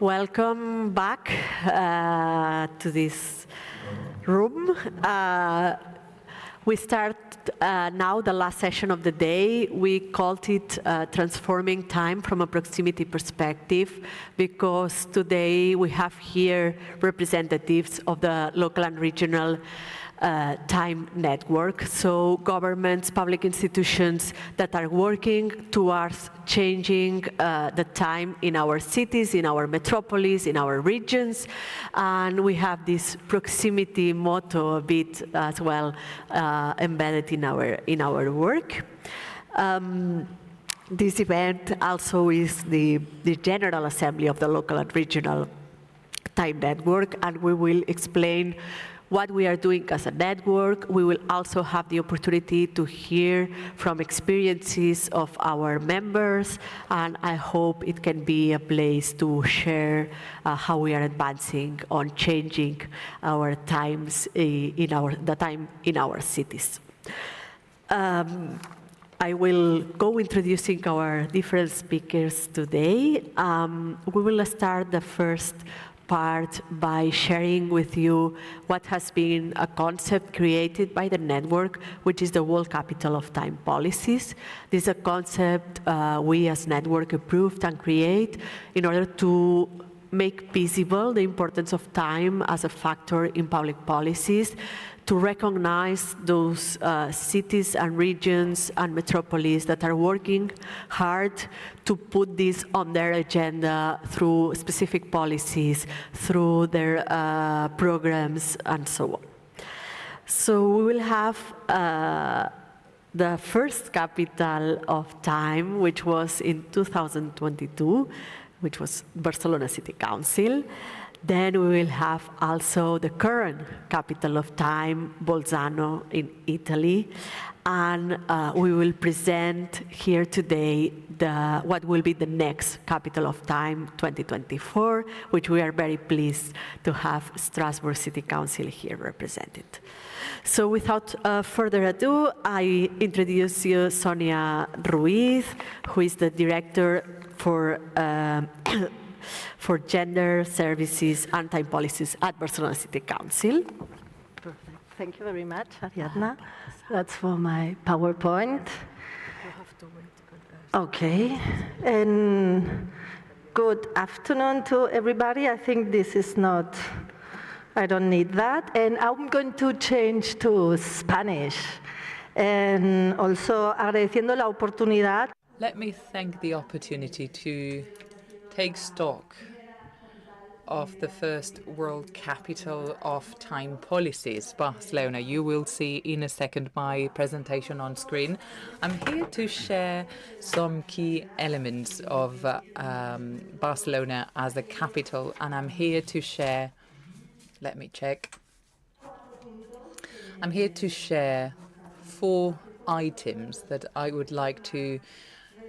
Welcome back to this room. We start now the last session of the day. We called it Transforming Time from a Proximity Perspective, because today we have here representatives of the local and regional time network, so governments, public institutions that are working towards changing the time in our cities, in our metropolis, in our regions, and we have this proximity motto a bit as well embedded in our work. This event also is the General Assembly of the Local and Regional Time Network, and we will explain what we are doing as a network. We will also have the opportunity to hear from experiences of our members, and I hope it can be a place to share how we are advancing on changing our times the time in our cities. I will go introducing our different speakers today. We will start the first part by sharing with you what has been a concept created by the network, which is the World Capital of Time Policies. This is a concept we as network approved and create in order to make visible the importance of time as a factor in public policies, to recognize those cities and regions and metropolises that are working hard to put this on their agenda through specific policies, through their programs, and so on. So we will have the first capital of time, which was in 2022, which was Barcelona City Council. Then we will have also the current capital of time, Bolzano in Italy. And we will present here today what will be the next capital of time, 2024, which we are very pleased to have Strasbourg City Council here represented. So without further ado, I introduce you Sonia Ruiz, who is the director for Gender Services and Time Policies at Barcelona City Council. Perfect. Thank you very much, Ariadna. That's for my PowerPoint. You have to wait. Okay. And good afternoon to everybody. I think this is not, I don't need that. And I'm going to change to Spanish. And also agradeciendo la oportunidad. Let me thank the opportunity to take stock of the first World Capital of Time Policies, Barcelona. You will see in a second my presentation on screen. I'm here to share some key elements of Barcelona as the capital, and I'm here to share, let me check. I'm here to share 4 items that I would like to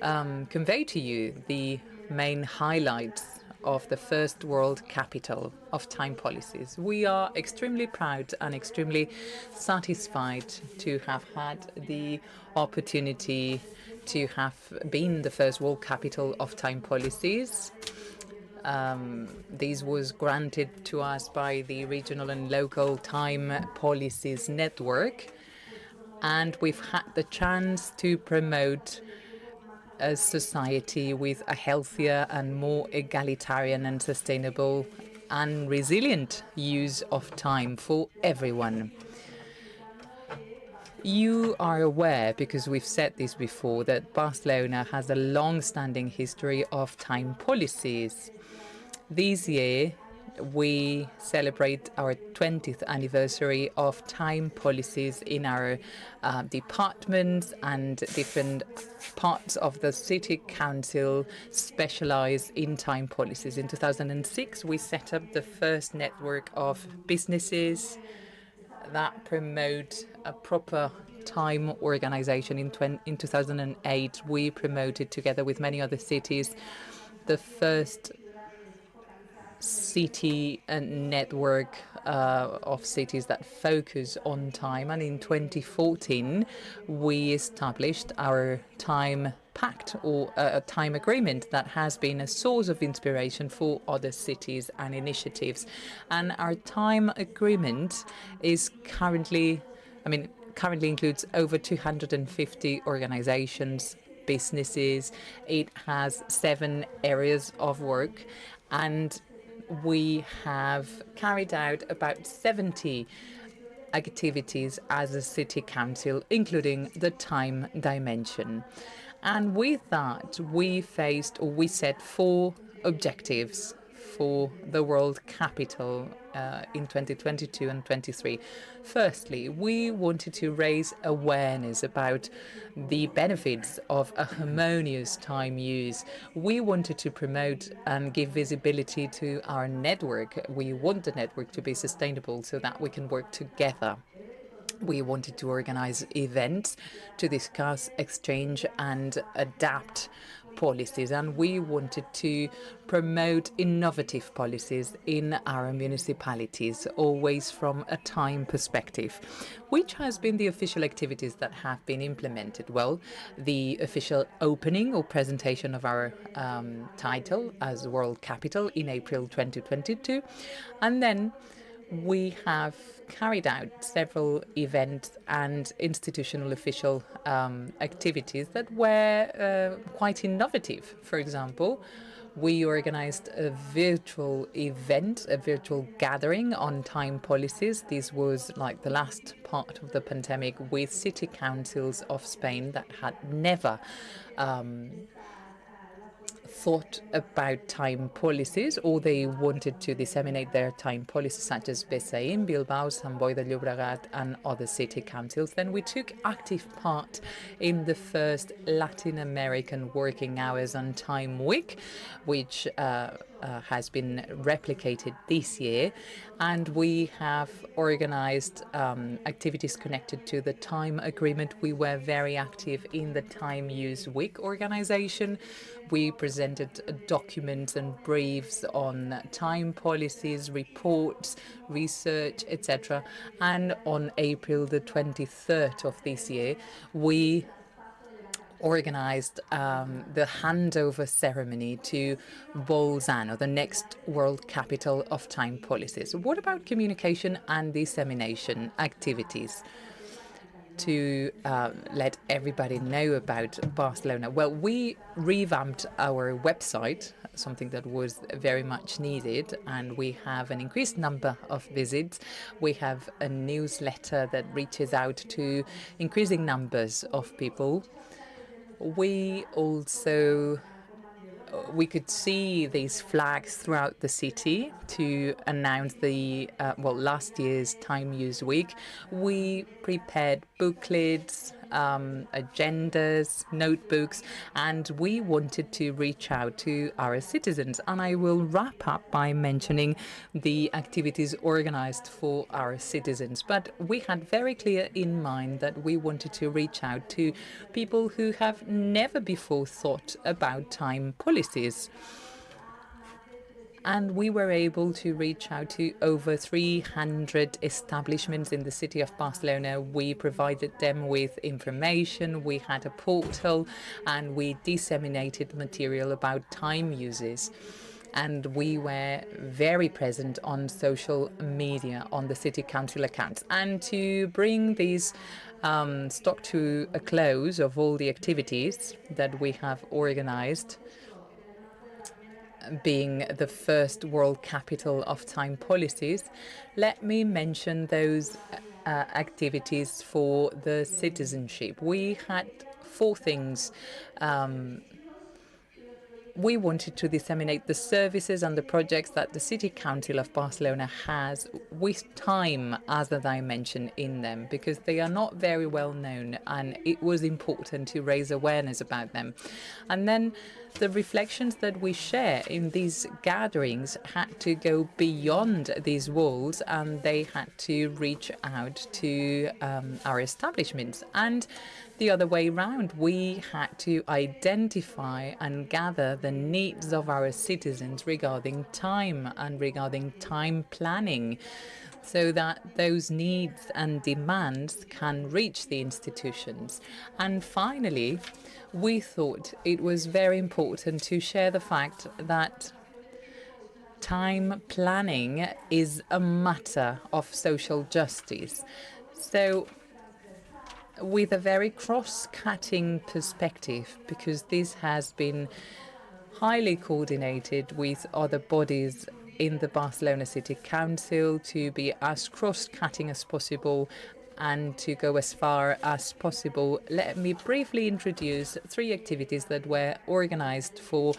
convey to you, the main highlights of the first World Capital of Time Policies. We are extremely proud and extremely satisfied to have had the opportunity to have been the first World Capital of Time Policies. This was granted to us by the Regional and Local Time Policies Network, and we've had the chance to promote a society with a healthier and more egalitarian and sustainable and resilient use of time for everyone. You are aware, because we've said this before, that Barcelona has a long-standing history of time policies. This year, we celebrate our 20th anniversary of time policies in our departments, and different parts of the city council specialize in time policies. In 2006, we set up the first network of businesses that promote a proper time organization. In 2008, we promoted, together with many other cities, the first city network of cities that focus on time. And in 2014, we established our time pact, or a time agreement that has been a source of inspiration for other cities and initiatives. And our time agreement is currently includes over 250 organizations, businesses. It has 7 areas of work, and we have carried out about 70 activities as a city council, including the time dimension. And with that, we set 4 objectives for the World Capital in 2022 and 23. Firstly, we wanted to raise awareness about the benefits of a harmonious time use. We wanted to promote and give visibility to our network. We want the network to be sustainable so that we can work together. We wanted to organize events to discuss, exchange, and adapt policies, and we wanted to promote innovative policies in our municipalities, always from a time perspective. Which has been the official activities that have been implemented? Well, the official opening or presentation of our title as World Capital in April 2022, and then we have carried out several events and institutional official activities that were quite innovative. For example, we organized a virtual event, a virtual gathering on time policies. This was like the last part of the pandemic, with city councils of Spain that had never thought about time policies, or they wanted to disseminate their time policies, such as Besaín, Bilbao, Sant Boi de Llobregat, and other city councils. Then we took active part in the first Latin American Working Hours on Time Week, which has been replicated this year. And we have organized activities connected to the time agreement. We were very active in the Time Use Week organization. We presented documents and briefs on time policies, reports, research, etc. And on April the 23rd of this year, we organized the handover ceremony to Bolzano, the next World Capital of Time Policies. What about communication and dissemination activities to let everybody know about Barcelona? Well, we revamped our website, something that was very much needed, and we have an increased number of visits. We have a newsletter that reaches out to increasing numbers of people. We could see these flags throughout the city to announce the last year's Time Use Week. We prepared booklets, agendas, notebooks, and we wanted to reach out to our citizens. And I will wrap up by mentioning the activities organized for our citizens. But we had very clear in mind that we wanted to reach out to people who have never before thought about time policies. And we were able to reach out to over 300 establishments in the city of Barcelona. We provided them with information, we had a portal, and we disseminated material about time uses. And we were very present on social media, on the city council accounts. And to bring these stock to a close of all the activities that we have organized, being the first World Capital of Time Policies, let me mention those activities for the citizenship. We had 4 things. We wanted to disseminate the services and the projects that the City Council of Barcelona has with time as a dimension in them, because they are not very well known, and it was important to raise awareness about them. And then the reflections that we share in these gatherings had to go beyond these walls, and they had to reach out to our establishments. And the other way around, we had to identify and gather the needs of our citizens regarding time and regarding time planning, so that those needs and demands can reach the institutions. And finally, we thought it was very important to share the fact that time planning is a matter of social justice. So with a very cross-cutting perspective, because this has been highly coordinated with other bodies in the Barcelona City Council to be as cross-cutting as possible and to go as far as possible. Let me briefly introduce 3 activities that were organized for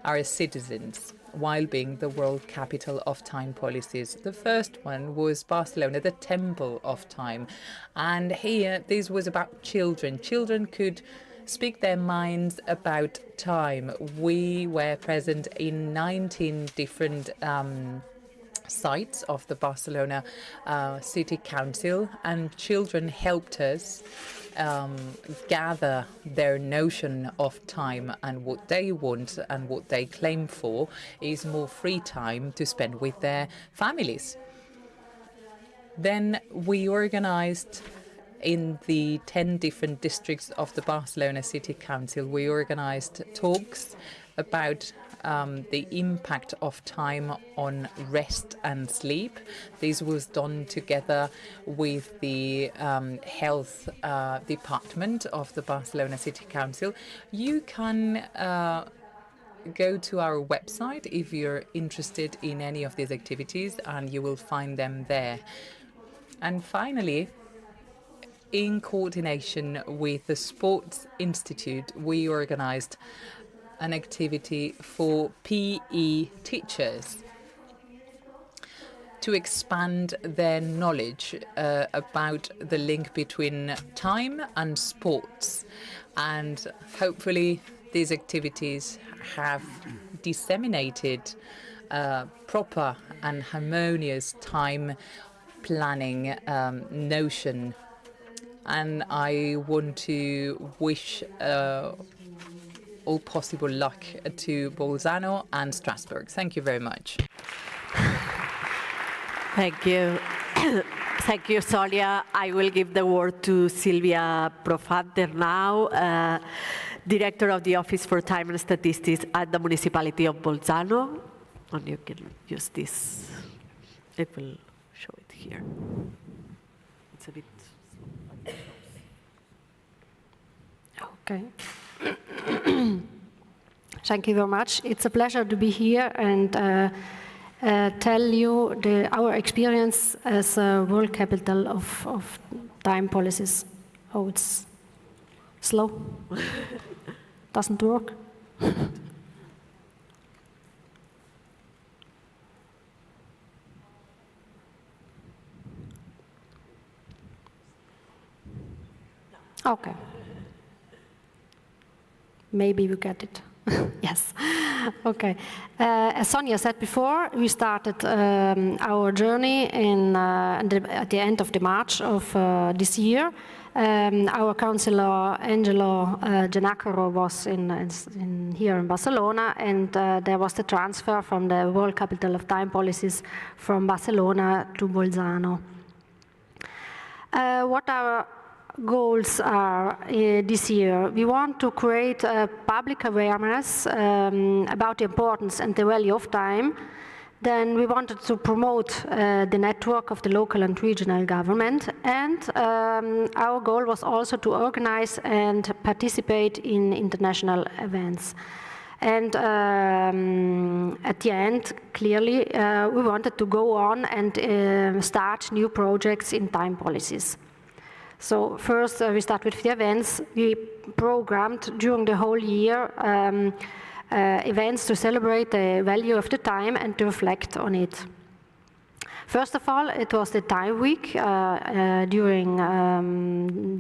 our citizens while being the World Capital of Time Policies. The first one was Barcelona, the Temple of Time. And here, this was about children. Children could speak their minds about time. We were present in 19 different sites of the Barcelona City Council, and children helped us gather their notion of time, and what they want and what they claim for is more free time to spend with their families. Then we organized in the 10 different districts of the Barcelona City Council, we organized talks about the impact of time on rest and sleep. This was done together with the health department of the Barcelona City Council. You can go to our website if you're interested in any of these activities, and you will find them there. And finally, in coordination with the Sports Institute, we organized an activity for PE teachers to expand their knowledge about the link between time and sports. And hopefully these activities have disseminated proper and harmonious time planning notion. And I want to wish all possible luck to Bolzano and Strasbourg. Thank you very much. Thank you. Thank you, Sonia. I will give the word to Silvia Profander now, Director of the Office for Time and Statistics at the Municipality of Bolzano. And you can use this. It will show it here. It's a bit slow. Okay. Thank you very much. It's a pleasure to be here and tell you our experience as a World Capital of Time Policies. Oh, it's slow. Doesn't work. Okay. Maybe we get it. Yes. Okay. As Sonia said before, we started our journey at the end of the March of this year. Our councillor Angelo Giannacaro was here in Barcelona, and there was the transfer from the World Capital of Time Policies from Barcelona to Bolzano. What our goals are this year? We want to create a public awareness about the importance and the value of time, Then we wanted to promote the network of the local and regional government, and our goal was also to organize and participate in international events. And at the end, clearly, we wanted to go on and start new projects in time policies. So first, we start with the events. We programmed during the whole year events to celebrate the value of the time and to reflect on it. First of all, it was the Time Week during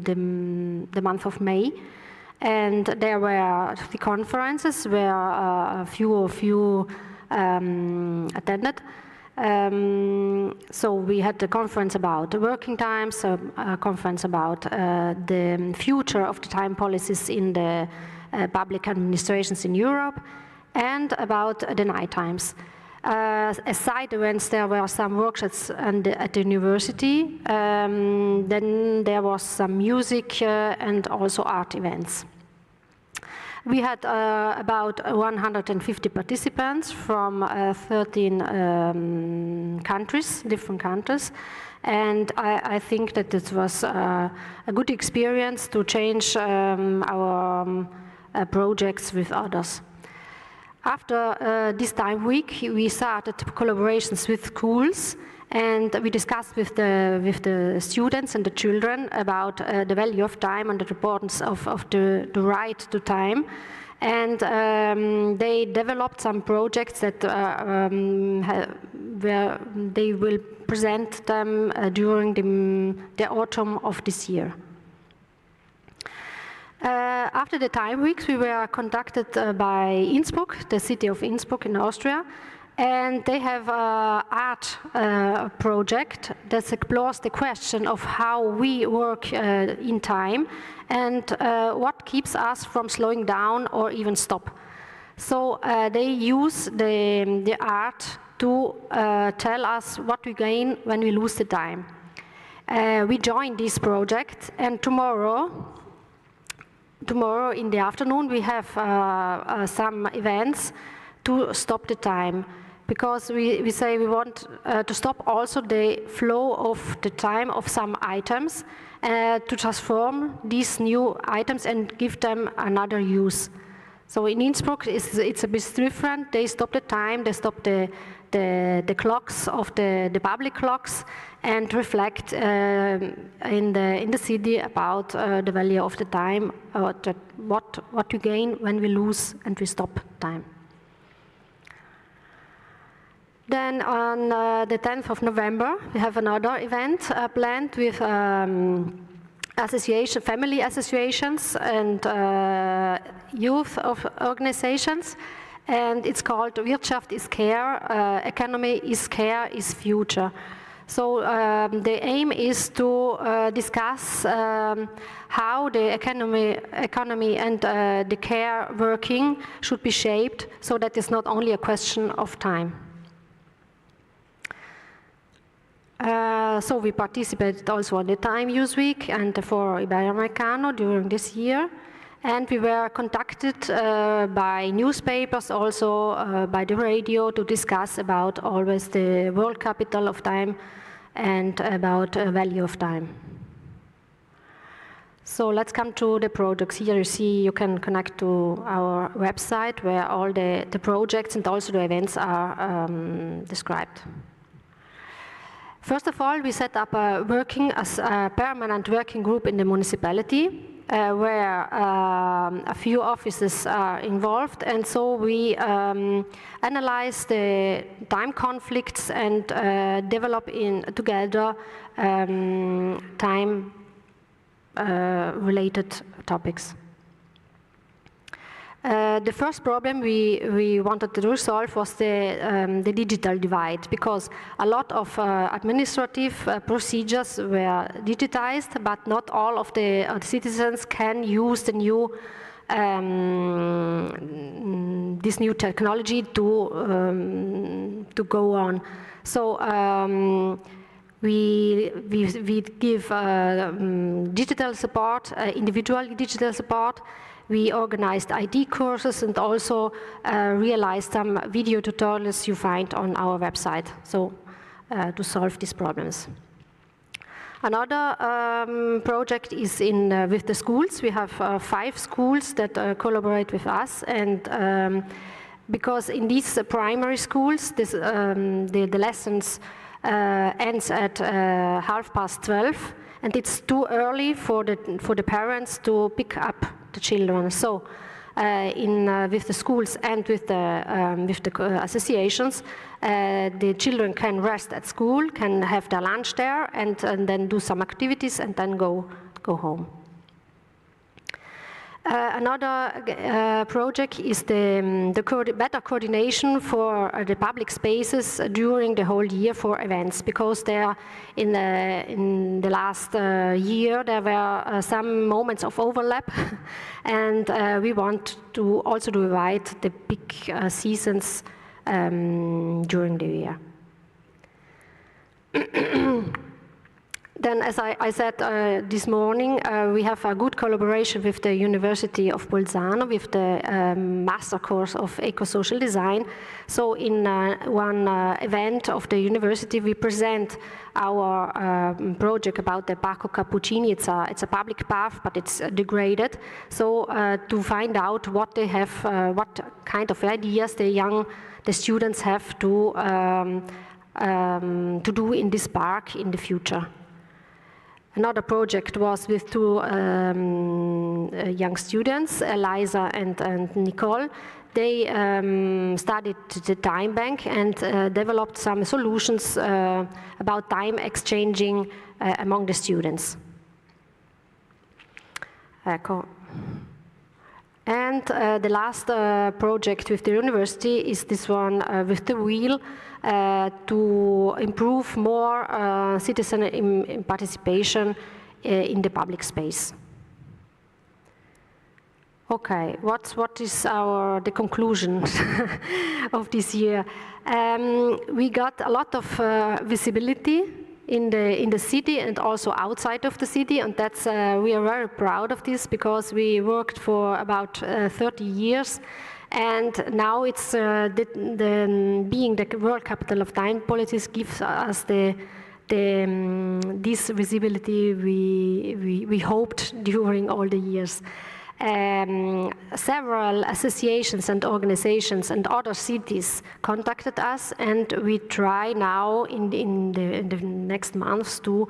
the month of May. And there were the conferences where a few attended. So we had a conference about the working times, a conference about the future of the time policies in the public administrations in Europe, and about the night times. As side events, there were some workshops at the university. Then there was some music and also art events. We had about 150 participants from 13 countries, different countries. And I think that it was a good experience to change our projects with others. After this time week, we started collaborations with schools, and we discussed with the students and the children about the value of time and the importance of the right to time. And they developed some projects that where they will present them during the autumn of this year. After the time weeks, we were contacted by Innsbruck, the city of Innsbruck in Austria, and they have an art project that explores the question of how we work in time and what keeps us from slowing down or even stop. So they use the art to tell us what we gain when we lose the time. We joined this project, and tomorrow in the afternoon we have some events to stop the time, because we say we want to stop also the flow of the time of some items, to transform these new items and give them another use. So in Innsbruck it's a bit different. They stop the time, they stop the clocks of the public clocks, and reflect in the city about the value of the time, what we gain when we lose and we stop time. Then on the 10th of November, we have another event planned with family associations and youth organizations, and it's called Wirtschaft ist Care, Economy is Care is Future. So the aim is to discuss how the economy and the care working should be shaped, so that it's not only a question of time. So we participated also on the Time Use Week and for Ibero-American during this year. And we were contacted by newspapers, also by the radio, to discuss about always the world capital of time and about value of time. So let's come to the projects. Here you see you can connect to our website where all the projects and also the events are described. First of all, we set up a permanent working group in the municipality, where a few offices are involved, and so we analyze the time conflicts and develop together time related topics. The first problem we wanted to resolve was the digital divide, because a lot of administrative procedures were digitized, but not all of the citizens can use the new this new technology to go on. So we give digital support, individual digital support. We organized ID courses and also realized some video tutorials you find on our website, so to solve these problems. Another project is with the schools. We have 5 schools that collaborate with us, and because in these primary schools, the lessons ends at 12:30, and it's too early for the parents to pick up the children. So, with the schools and with the associations, the children can rest at school, can have their lunch there, and then do some activities, and then go home. Another project is the better coordination for the public spaces during the whole year for events, because there in the last year there were some moments of overlap, and we want to also divide the big seasons during the year. Then, as I said this morning, we have a good collaboration with the University of Bolzano with the master course of eco-social design. So in one event of the university, we present our project about the Parco Cappuccini. It's a public path, but it's degraded. So to find out what they have, what kind of ideas the students have to do in this park in the future. Another project was with 2 young students, Eliza and Nicole. They studied the time bank and developed some solutions about time exchanging among the students. And the last project with the university is this one with the wheel, to improve more citizen participation in the public space. Okay, what is the conclusion of this year? We got a lot of visibility in the city and also outside of the city, and that's we are very proud of this, because we worked for about 30 years. And now it's being the world capital of time policies gives us this visibility we hoped during all the years. Several associations and organizations and other cities contacted us, and we try now in the next months to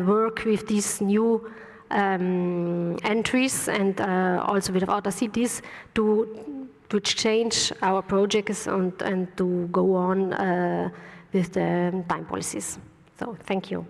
work with these new entries and also with other cities to change our projects and to go on with the time policies. So, thank you.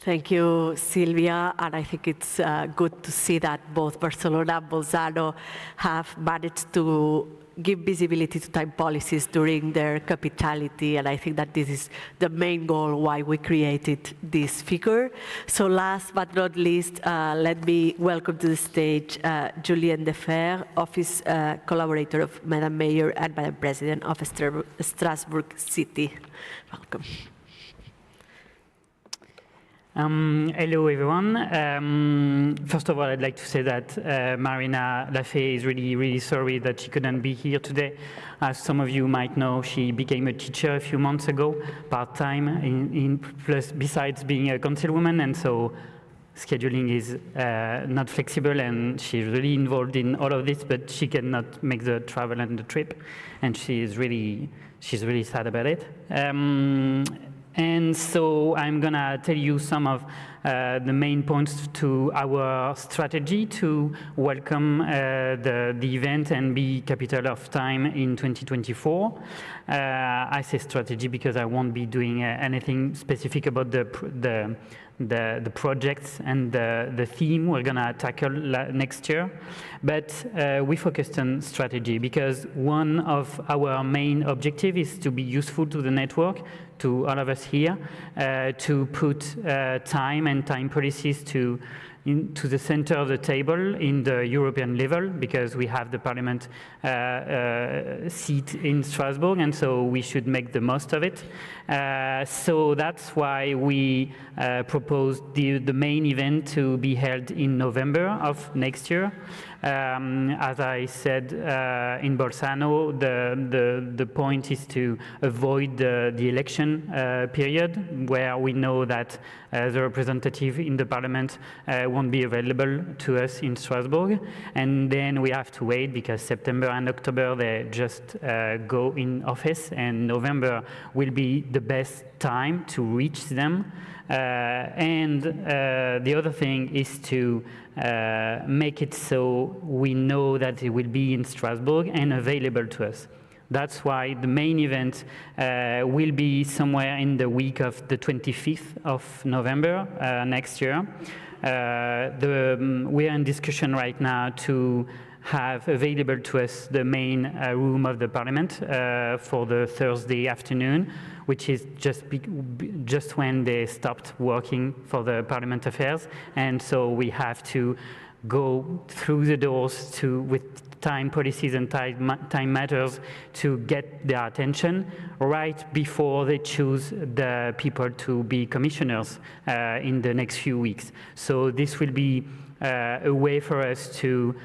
Thank you, Silvia, and I think it's good to see that both Barcelona and Bolzano have managed to give visibility to time policies during their capitality, and I think that this is the main goal why we created this figure. So last but not least, let me welcome to the stage Julien Defer, Office Collaborator of Madam Mayor and Madam President of Strasbourg City. Welcome. Hello, everyone. First of all, I'd like to say that Marina Lafay is really sorry that she couldn't be here today. As some of you might know, she became a teacher a few months ago, part-time, plus besides being a councilwoman, and so scheduling is not flexible, and she's really involved in all of this, but she cannot make the travel and the trip, and she's really sad about it. And so I'm gonna tell you some of the main points to our strategy to welcome the event and be capital of time in 2024. I say strategy because I won't be doing anything specific about the projects and the theme we're gonna tackle next year, but we focused on strategy because one of our main objectives is to be useful to the network, to all of us here, to put time and time policies to to the center of the table in the European level, because we have the Parliament seat in Strasbourg, and so we should make the most of it. So that's why we proposed the main event to be held in November of next year. As I said in Bolzano, the point is to avoid the election period, where we know that the representative in the Parliament won't be available to us in Strasbourg. And then we have to wait, because September and October, they just go in office, and November will be the best time to reach them. And the other thing is to make it so we know that it will be in Strasbourg and available to us. That's why the main event will be somewhere in the week of the 25th of November next year. We are in discussion right now to have available to us the main room of the Parliament for the Thursday afternoon, which is just when they stopped working for the Parliament affairs. And so we have to go through the doors with time policies and time matters to get their attention right before they choose the people to be commissioners in the next few weeks. So this will be a way for us to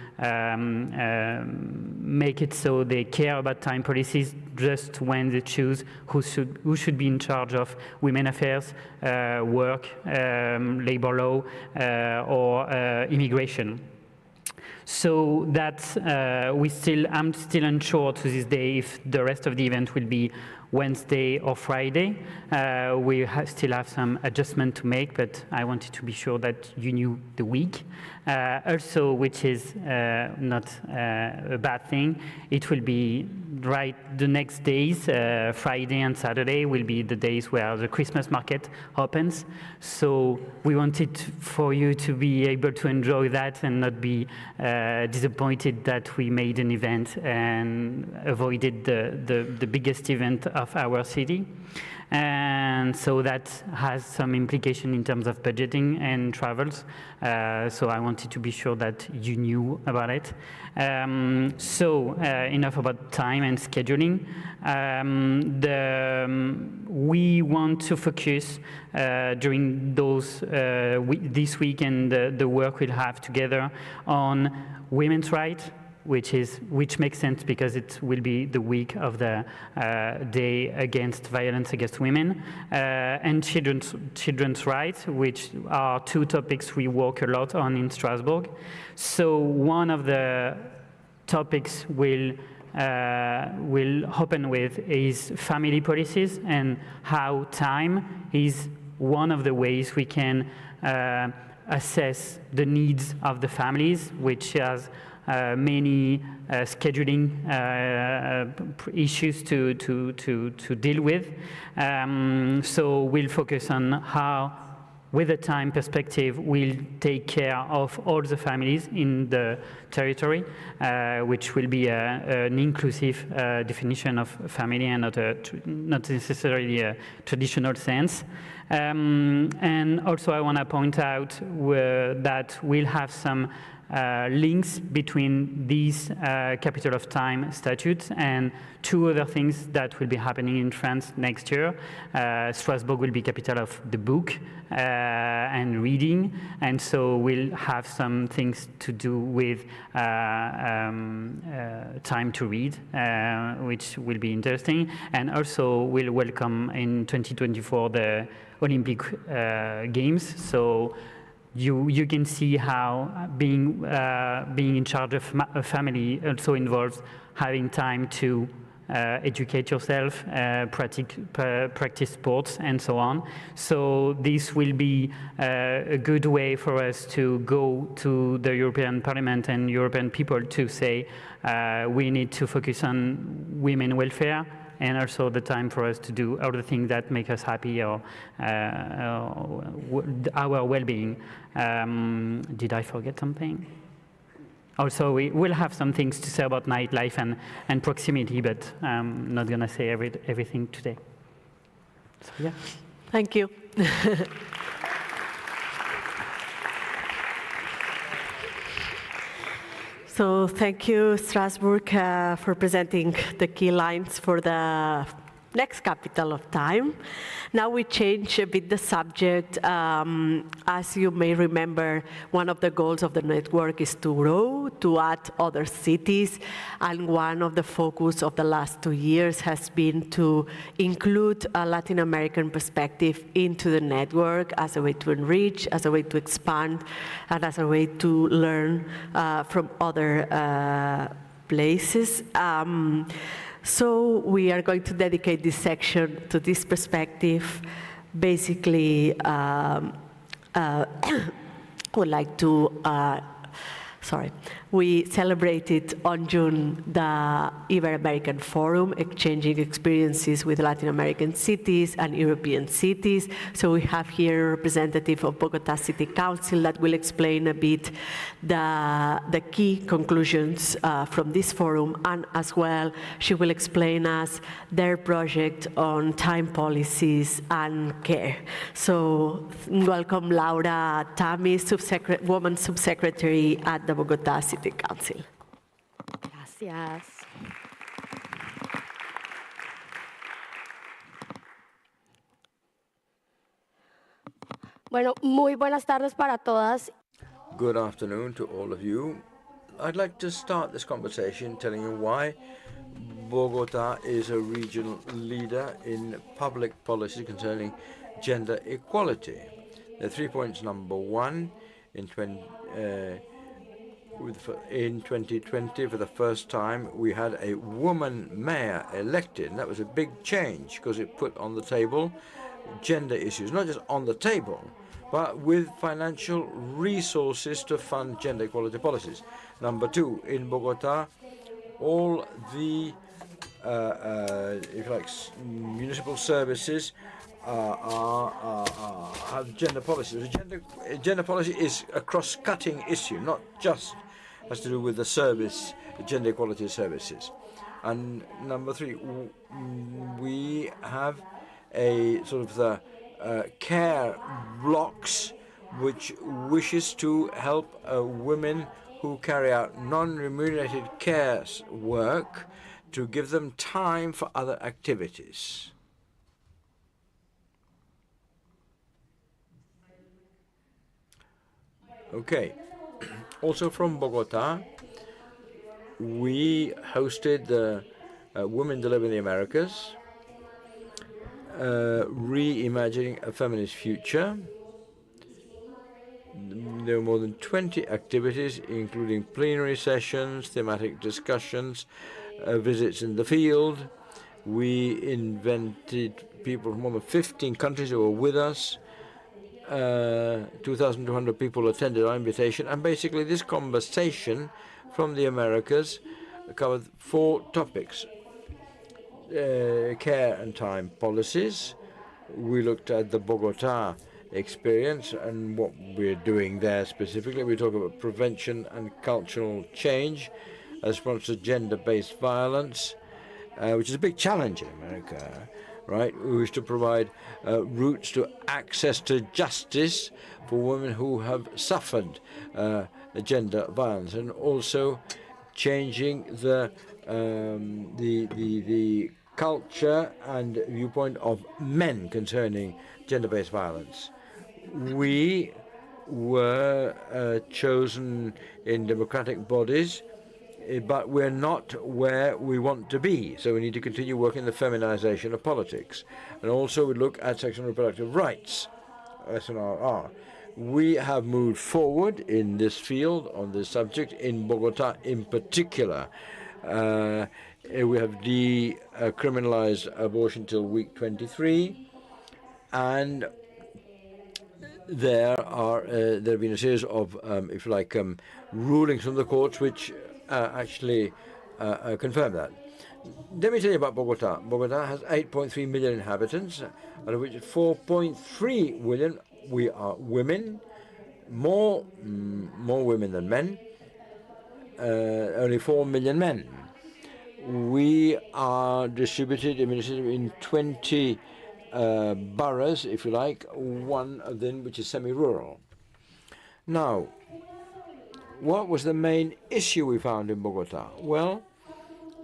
make it so they care about time policies just when they choose who should be in charge of women affairs, work, labor law, or immigration. So that's I'm still unsure to this day if the rest of the event will be Wednesday or Friday. We still have some adjustment to make, but I wanted to be sure that you knew the week. Also, which is not a bad thing, it will be right the next days, Friday and Saturday will be the days where the Christmas market opens. So we wanted for you to be able to enjoy that and not be disappointed that we made an event and avoided the biggest event of our city. And so that has some implication in terms of budgeting and travels. So I wanted to be sure that you knew about it. Enough about time and scheduling. We want to focus during this week and the work we'll have together on women's rights, which makes sense because it will be the week of the Day Against Violence Against Women, and children's rights, which are two topics we work a lot on in Strasbourg. So one of the topics we'll open with is family policies and how time is one of the ways we can assess the needs of the families, which has many scheduling issues to deal with. So we'll focus on how, with a time perspective, we'll take care of all the families in the territory, which will be an inclusive definition of family and not necessarily a traditional sense. And also I want to point out that we'll have some links between these Capital of Time statutes and two other things that will be happening in France next year. Strasbourg will be capital of the book and reading, and so we'll have some things to do with time to read, which will be interesting. And also we'll welcome in 2024 the Olympic Games. So you can see how being in charge of a family also involves having time to educate yourself, practice sports, and so on. So this will be a good way for us to go to the European Parliament and European people to say we need to focus on women welfare, and also the time for us to do other things that make us happy or our well-being. Did I forget something? Also, we will have some things to say about nightlife and proximity, but I'm not going to say everything today. So, yeah. Thank you. So thank you, Strasbourg, for presenting the key lines for the next capital of time. Now we change a bit the subject. As you may remember, one of the goals of the network is to grow, to add other cities, and one of the focus of the last 2 years has been to include a Latin American perspective into the network as a way to enrich, as a way to expand, and as a way to learn from other places. So we are going to dedicate this section to this perspective. Basically, would like to, we celebrated on June the Ibero-American Forum, exchanging experiences with Latin American cities and European cities. So we have here a representative of Bogota City Council that will explain a bit the key conclusions from this forum, and as well, she will explain us their project on time policies and care. So welcome Laura Tami, Woman Subsecretary at the Bogota City Council. Gracias. Bueno, muy buenas tardes para todas. Good afternoon to all of you. I'd like to start this conversation telling you why Bogota is a regional leader in public policy concerning gender equality. There are 3 points. Number one, in 2020, for the first time, we had a woman mayor elected. And that was a big change because it put on the table gender issues, not just on the table, but with financial resources to fund gender equality policies. Number two, in Bogota, all the if you like, municipal services have gender policies. Gender policy is a cross-cutting issue, not just has to do with the service, gender equality services. And number three, we have a sort of the care blocks which wishes to help women who carry out non-remunerated care work to give them time for other activities. Okay. Also from Bogota, we hosted the Women Deliver in the Americas, reimagining a feminist future. There were more than 20 activities, including plenary sessions, thematic discussions, visits in the field. We invited people from more than 15 countries who were with us. 2,200 people attended our invitation, and basically this conversation from the Americas covered 4 topics. Care and time policies. We looked at the Bogota experience and what we're doing there specifically. We talk about prevention and cultural change as response to gender-based violence, which is a big challenge in America. Right, we wish to provide routes to access to justice for women who have suffered gender violence, and also changing the culture and viewpoint of men concerning gender-based violence. We were chosen in democratic bodies, but we're not where we want to be, so we need to continue working the feminization of politics. And also we look at sexual and reproductive rights, SNRR. We have moved forward in this field, on this subject, in Bogota in particular. We have decriminalized abortion till week 23, and there have been a series of, if you like, rulings from the courts which actually confirm that. Let me tell you about Bogota. Bogota has 8.3 million inhabitants, out of which 4.3 million we are women, more women than men, only 4 million men. We are distributed administratively in 20 boroughs, if you like, one of them which is semi-rural. Now, What was the main issue we found in Bogota? Well,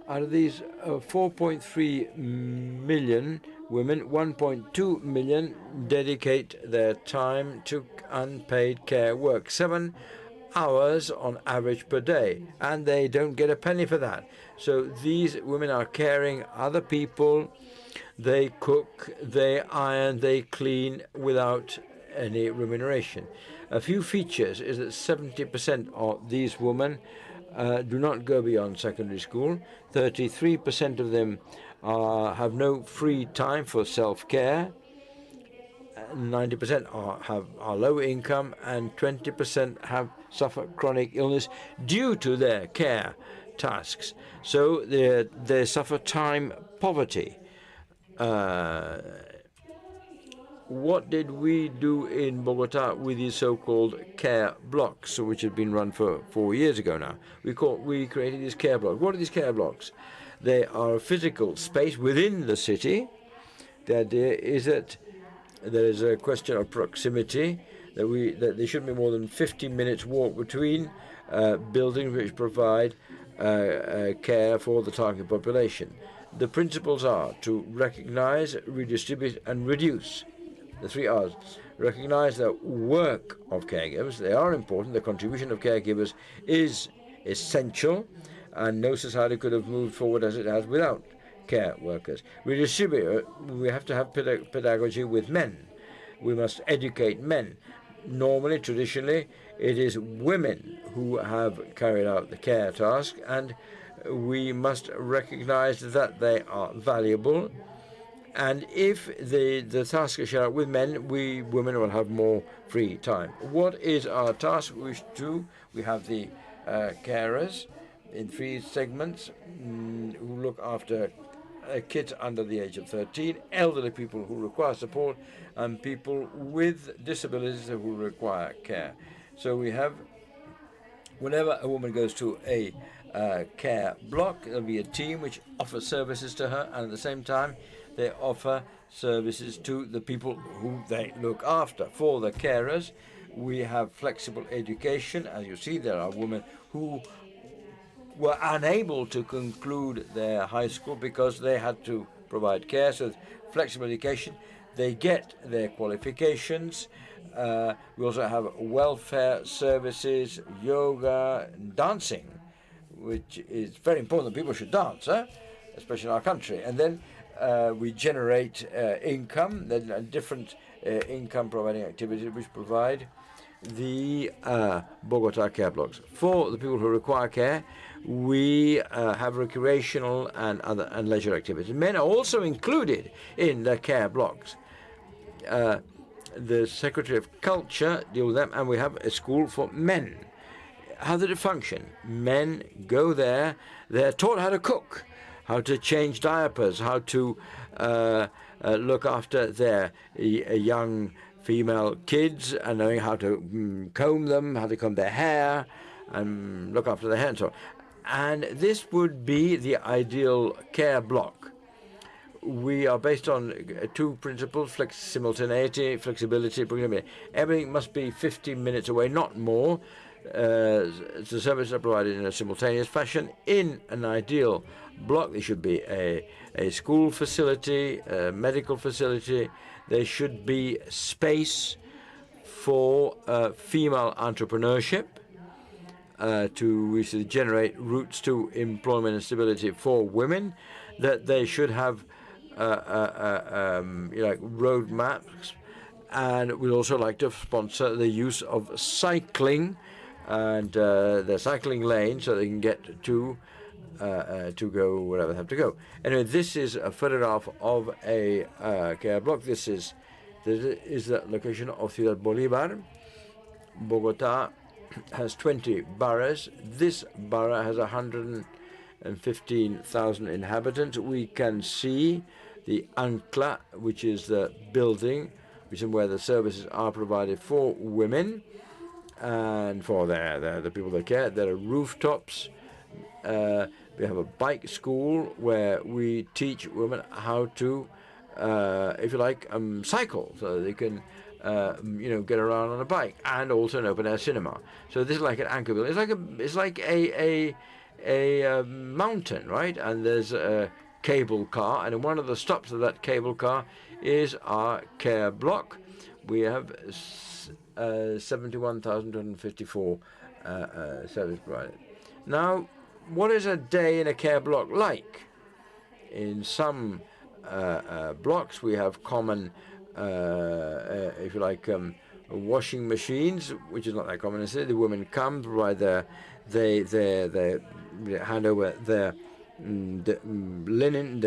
out of these 4.3 million women, 1.2 million dedicate their time to unpaid care work, 7 hours on average per day, and they don't get a penny for that. So these women are caring other people. They cook, they iron, they clean without any remuneration. A few features is that 70% of these women do not go beyond secondary school. 33% of them have no free time for self-care. 90% are low income, and 20% suffer chronic illness due to their care tasks. So they suffer time poverty. What did we do in Bogota with these so-called care blocks, which had been run for 4 years ago now? We created these care blocks. What are these care blocks? They are a physical space within the city. The idea is that there is a question of proximity, that there shouldn't be more than 15 minutes walk between buildings which provide care for the target population. The principles are to recognize, redistribute, and reduce. The 3 R's. Recognize the work of caregivers. They are important. The contribution of caregivers is essential, and no society could have moved forward as it has without care workers. Redistribute. We have to have pedagogy with men. We must educate men. Normally, traditionally, it is women who have carried out the care task, and we must recognize that they are valuable. And if the task is shared with men, we women will have more free time. What is our task? We have the carers in 3 segments who look after kids under the age of 13, elderly people who require support, and people with disabilities who require care. So we have, whenever a woman goes to a care block, there'll be a team which offers services to her, and at the same time they offer services to the people who they look after. For the carers, we have flexible education. As you see, there are women who were unable to conclude their high school because they had to provide care. So flexible education, they get their qualifications. We also have welfare services, yoga, and dancing, which is very important that people should dance, especially in our country. And then we generate income, different income providing activities which provide the Bogota care blocks. For the people who require care, we have recreational and leisure activities. Men are also included in the care blocks. The Secretary of Culture deals with them, and we have a school for men. How did it function? Men go there, they're taught how to cook, how to change diapers, how to look after their young female kids, and knowing how to comb them, how to comb their hair, and look after their hair and so on. And this would be the ideal care block. We are based on 2 principles: simultaneity, flexibility, proximity. Everything must be 15 minutes away, not more. The services are provided in a simultaneous fashion. In an ideal block, there should be a school facility, a medical facility. There should be space for female entrepreneurship to generate routes to employment and stability for women. That they should have road maps, and we'd also like to sponsor the use of cycling and the cycling lane so they can get to go wherever they have to go. Anyway, this is a photograph of a care block. This is the location of Ciudad Bolívar. Bogota has 20 boroughs. This borough has 115,000 inhabitants. We can see the Ancla, which is the building, which is where the services are provided for women and for the people that care. There are rooftops. We have a bike school where we teach women how to, if you like, cycle, so they can get around on a bike, and also an open-air cinema. So this is like an anchor building. It's like a mountain, right? And there's a cable car, and one of the stops of that cable car is our care block. We have 71,254 service providers. Now, what is a day in a care block like? In some blocks, we have common, if you like, washing machines, which is not that common. The women come, provide they hand over their linen,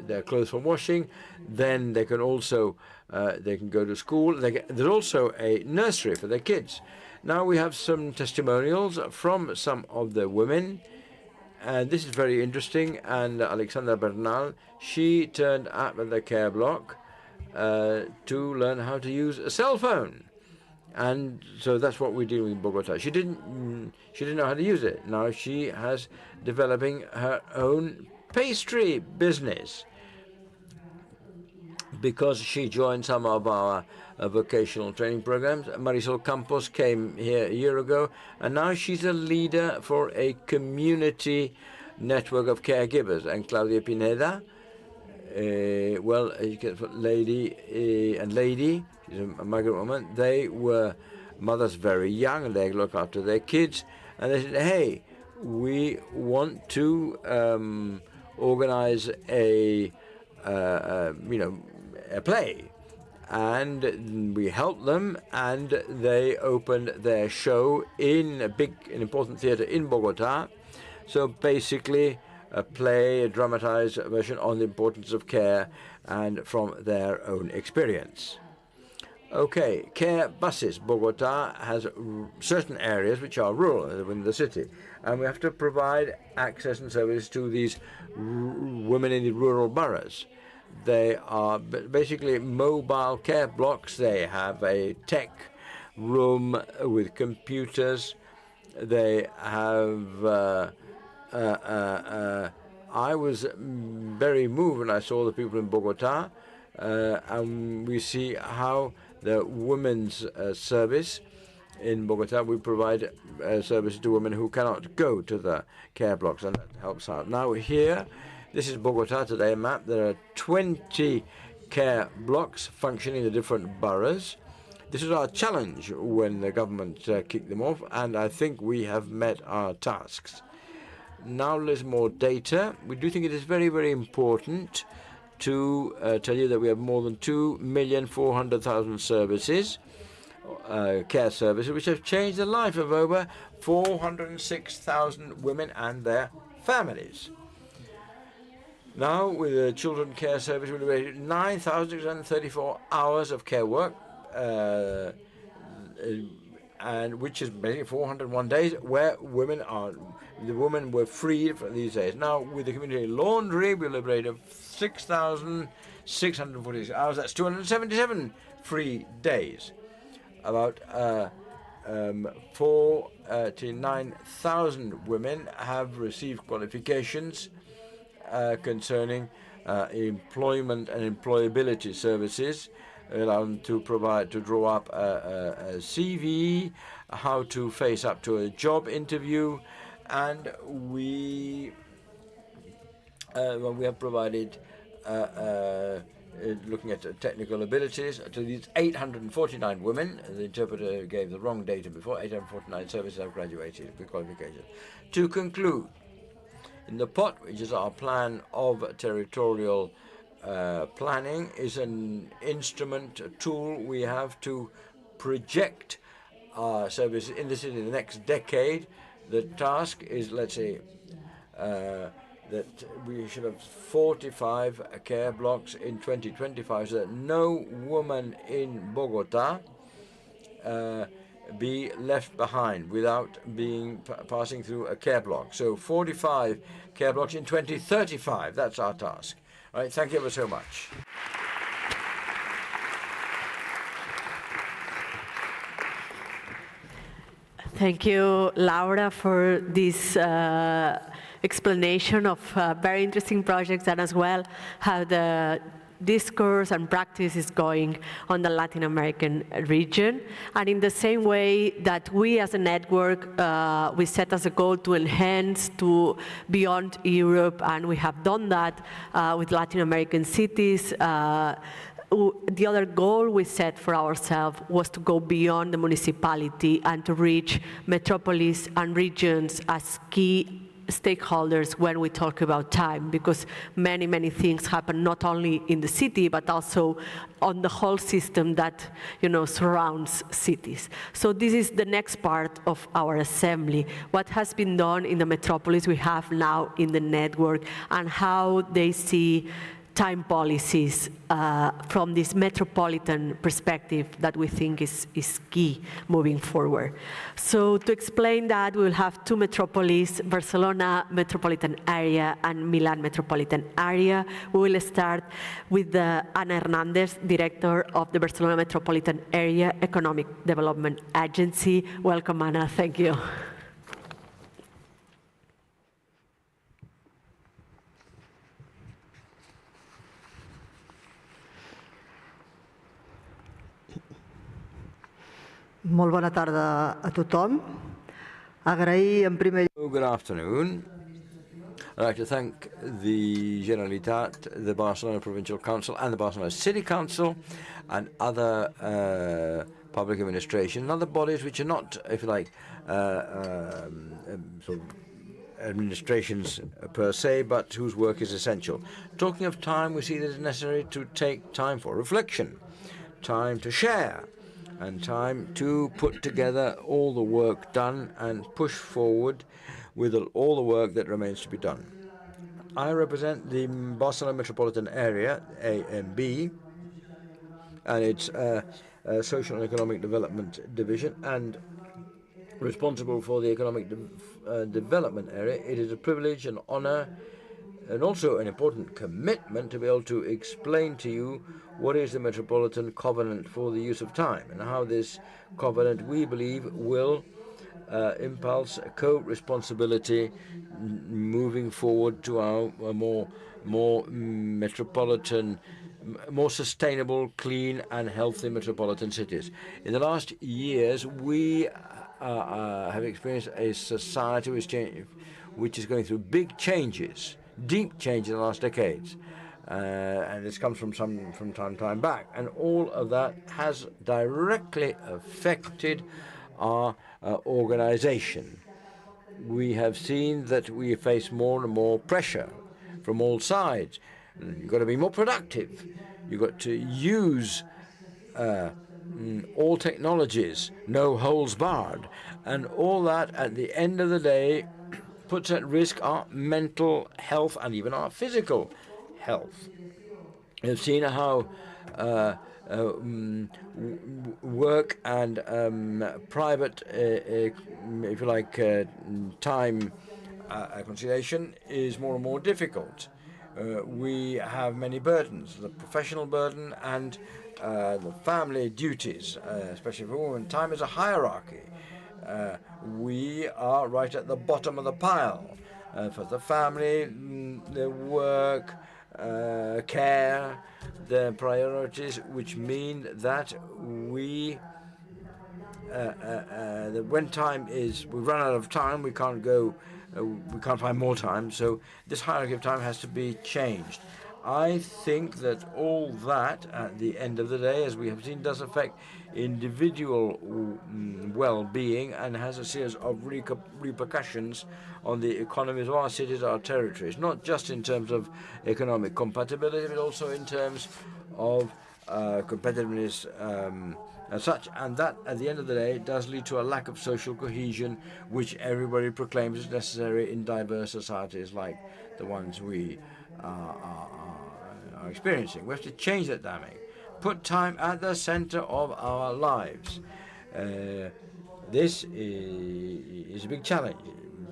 their clothes for washing. Then they can also they can go to school. There's also a nursery for their kids. Now we have some testimonials from some of the women. And this is very interesting. And Alexandra Bernal, she turned up at the care block to learn how to use a cell phone. And so that's what we're doing in Bogota. She didn't know how to use it. Now she has developing her own pastry business because she joined some of our vocational training programs. Marisol Campos came here a year ago, and now she's a leader for a community network of caregivers. And Claudia Pineda, lady, she's a migrant woman. They were mothers very young, and they look after their kids. And they said, hey, we want to organize a play. And we helped them, and they opened their show in an important theater in Bogota. So basically, a play, a dramatized version on the importance of care and from their own experience. Okay, care buses. Bogota has certain areas which are rural within the city, and we have to provide access and service to these women in the rural boroughs. They are basically mobile care blocks. They have a tech room with computers. They have I was very moved when I saw the people in Bogota, and we see how the women's service in Bogota, we provide services to women who cannot go to the care blocks, and that helps out. Now here, this is Bogota today, a map. There are 20 care blocks functioning in the different boroughs. This is our challenge when the government kicked them off, and I think we have met our tasks. Now there's more data. We do think it is very, very important to tell you that we have more than 2,400,000 services, care services, which have changed the life of over 406,000 women and their families. Now, with the children care service, we have 9,634 hours of care work, and which is basically 401 days where the women were freed from these days. Now, with the community laundry, we liberated 6,646 hours. That's 277 free days. About 49,000 women have received qualifications concerning employment and employability services, allow them to draw up a CV, how to face up to a job interview, and we have provided looking at technical abilities to these 849 women. The interpreter gave the wrong data before. 849 services have graduated with qualifications. To conclude, in the POT, which is our plan of territorial planning, is an instrument, a tool we have to project our services in the city in the next decade. The task is, let's say, that we should have 45 care blocks in 2025, so that no woman in Bogota be left behind without passing through a care block. So 45 care blocks in 2035. That's our task. All right. Thank you ever so much. Thank you, Laura, for this explanation of very interesting projects, and as well how the discourse and practice is going on the Latin American region. And in the same way that we as a network, we set as a goal to enhance to beyond Europe, and we have done that with Latin American cities. The other goal we set for ourselves was to go beyond the municipality and to reach metropolis and regions as key stakeholders when we talk about time, because many, many things happen not only in the city, but also on the whole system that, you know, surrounds cities. So this is the next part of our assembly. What has been done in the metropolis we have now in the network, and how they see time policies from this metropolitan perspective that we think is key moving forward. So to explain that, we will have two metropolis, Barcelona metropolitan area and Milan metropolitan area. We will start with Ana Hernandez, Director of the Barcelona Metropolitan Area Economic Development Agency. Welcome, Ana. Thank you. Molt bona tarda a tothom. Agrair en primer lloc. Good afternoon. I'd like to thank the Generalitat, the Barcelona Provincial Council and the Barcelona City Council and other public administration and other bodies which are not, if you like, sort of administrations per se, but whose work is essential. Talking of time, we see that it's necessary to take time for reflection, time to share, and time to put together all the work done and push forward with all the work that remains to be done. I represent the Barcelona Metropolitan Area, AMB, and its Social and Economic Development Division, and responsible for the Economic Development Area. It is a privilege and honor and also an important commitment to be able to explain to you what is the Metropolitan Covenant for the Use of Time and how this covenant, we believe, will impulse co-responsibility moving forward to our more metropolitan, more sustainable, clean and healthy metropolitan cities. In the last years, we have experienced a society which is going through big changes, deep change in the last decades, and this comes from time back, and all of that has directly affected our organization. We have seen that we face more and more pressure from all sides. You've got to be more productive. You've got to use all technologies, no holds barred, and all that at the end of the day puts at risk our mental health and even our physical health. You've seen how work and private, if you like, time conciliation is more and more difficult. We have many burdens, the professional burden and the family duties, especially for women. Time is a hierarchy. We are right at the bottom of the pile. For the family, the work, care, the priorities, which mean that we, when time is, we run out of time, we can't go, we can't find more time, so this hierarchy of time has to be changed. I think that all that, at the end of the day, as we have seen, does affect individual well-being and has a series of repercussions on the economies of our cities, our territories, not just in terms of economic compatibility, but also in terms of competitiveness as such. And that, at the end of the day, does lead to a lack of social cohesion, which everybody proclaims is necessary in diverse societies like the ones we are experiencing. We have to change that dynamic, put time at the center of our lives. This is a big challenge.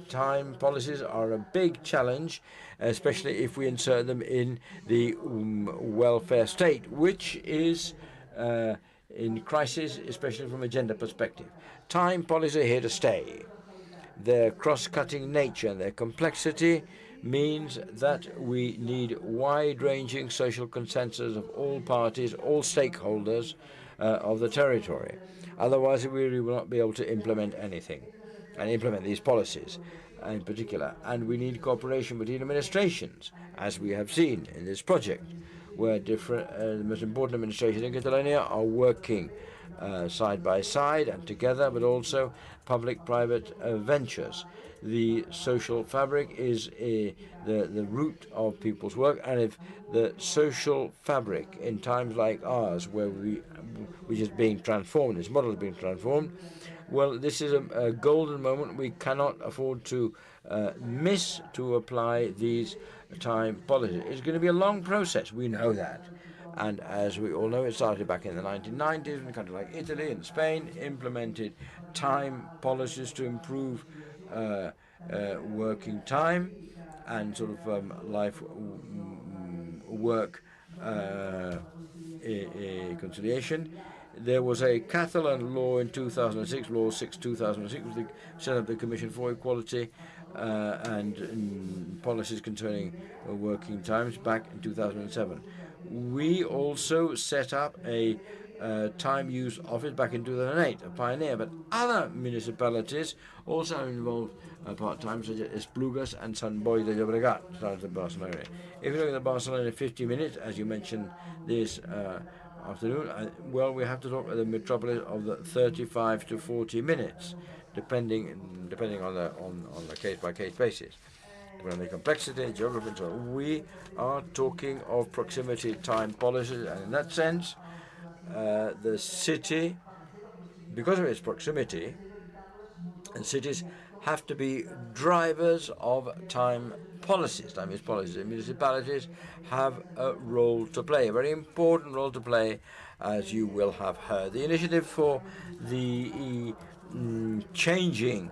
Time policies are a big challenge, especially if we insert them in the welfare state, which is in crisis, especially from a gender perspective. Time policies are here to stay. Their cross-cutting nature and their complexity means that we need wide-ranging social consensus of all parties, all stakeholders of the territory. Otherwise, we really will not be able to implement anything and implement these policies in particular. And we need cooperation between administrations, as we have seen in this project, where different, the most important administrations in Catalonia are working side by side and together, but also public-private ventures. The social fabric is the root of people's work, and if the social fabric in times like ours, which is being transformed, this model is being transformed, well, this is a golden moment we cannot afford to miss to apply these time policies. It's going to be a long process, we know that. And as we all know, it started back in the 1990s when countries like Italy and Spain implemented time policies to improve working time and sort of life work conciliation. There was a Catalan law in 2006, Law 6/2006, which set up the Commission for Equality and policies concerning working times back in 2007. We also set up a time use office back in 2008, a pioneer, but other municipalities also involved part-time, such as Esplugas and Sant Boi de Llobregat, south of Barcelona. If you look at the Barcelona 50 minutes, as you mentioned this afternoon, well, we have to talk about the metropolis of the 35 to 40 minutes, depending on the case-by-case basis. Depending on the complexity, geography, and so on. We are talking of proximity time policies, and in that sense, the city, because of its proximity, and cities have to be drivers of time policies, time-use policies. And municipalities have a role to play, a very important role to play, as you will have heard. The initiative for the changing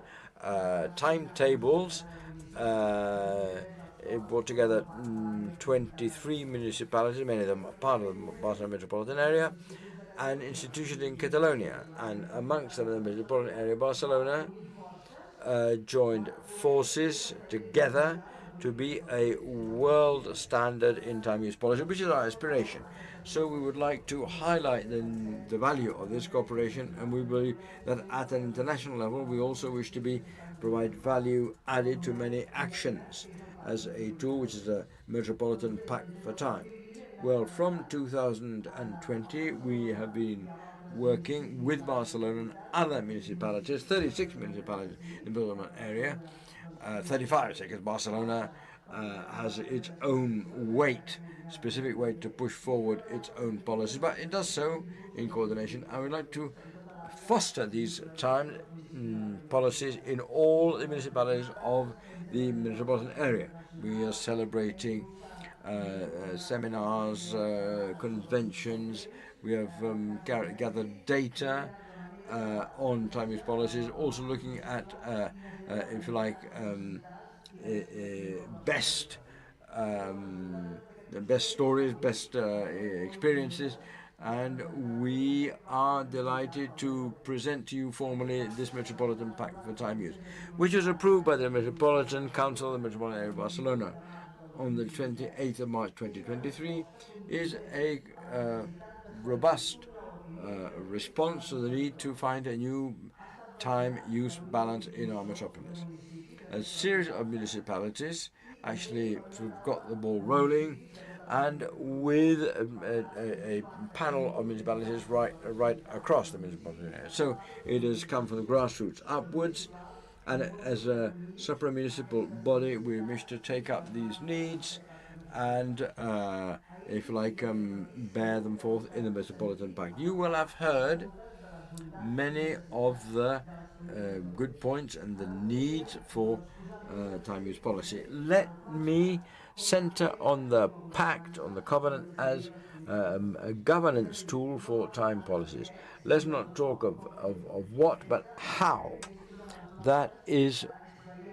timetables it brought together 23 municipalities, many of them are part of the Barcelona metropolitan area, and institutions in Catalonia. And amongst them, the metropolitan area, Barcelona joined forces together to be a world standard in time use policy, which is our aspiration. So we would like to highlight the value of this cooperation, and we believe that at an international level we also wish to provide value added to many actions as a tool, which is a Metropolitan Pact for Time. Well, from 2020 we have been working with Barcelona and other municipalities, 36 municipalities in the Ibero-American area, 35 because Barcelona has its own weight, specific weight to push forward its own policies, but it does so in coordination. I would like to foster these time policies in all the municipalities of the metropolitan area. We are celebrating seminars, conventions. We have gathered data on time use policies, also looking at, if you like, best stories, best experiences, and we are delighted to present to you formally this Metropolitan Pact for Time Use, which was approved by the Metropolitan Council of the Metropolitan Area of Barcelona on the 28th of March 2023, is a robust response to the need to find a new time-use balance in our metropolis. A series of municipalities actually sort of got the ball rolling, and with a panel of municipalities right across the municipality area. So it has come from the grassroots upwards, and as a supra-municipal body we wish to take up these needs and, if you like, bear them forth in the Metropolitan Pact. You will have heard many of the good points and the needs for time use policy. Let me center on the pact, on the covenant, as a governance tool for time policies. Let's not talk of what, but how. That is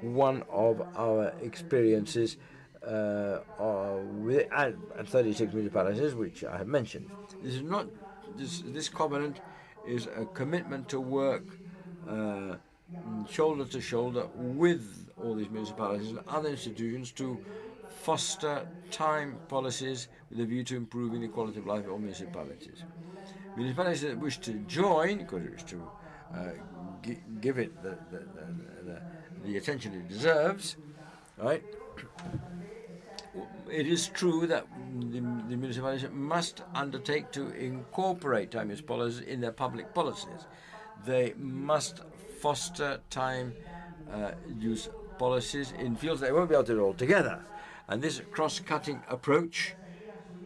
one of our experiences at 36 municipalities, which I have mentioned. This is not this covenant is a commitment to work shoulder to shoulder with all these municipalities and other institutions to foster time policies with a view to improving the quality of life of all municipalities. Municipalities that wish to join, because it wish to give it the attention it deserves, right? It is true that the municipalities must undertake to incorporate time use policies in their public policies. They must foster time use policies in fields they won't be able to do all together. And this cross-cutting approach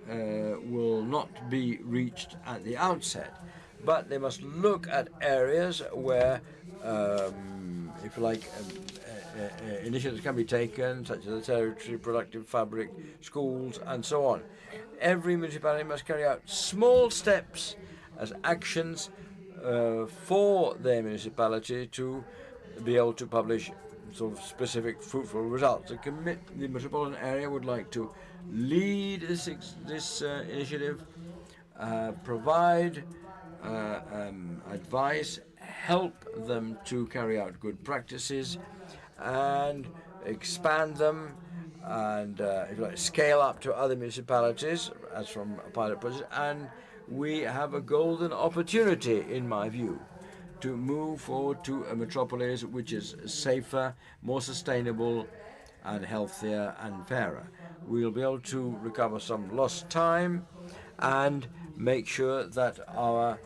will not be reached at the outset, but they must look at areas where, if you like, initiatives can be taken, such as the territory, productive fabric, schools, and so on. Every municipality must carry out small steps as actions for their municipality to be able to publish sort of specific fruitful results. The metropolitan area would like to lead this initiative, provide advice, help them to carry out good practices, and expand them, and if you like, scale up to other municipalities as from a pilot project. And we have a golden opportunity, in my view, to move forward to a metropolis which is safer, more sustainable, and healthier and fairer. We'll be able to recover some lost time and make sure that our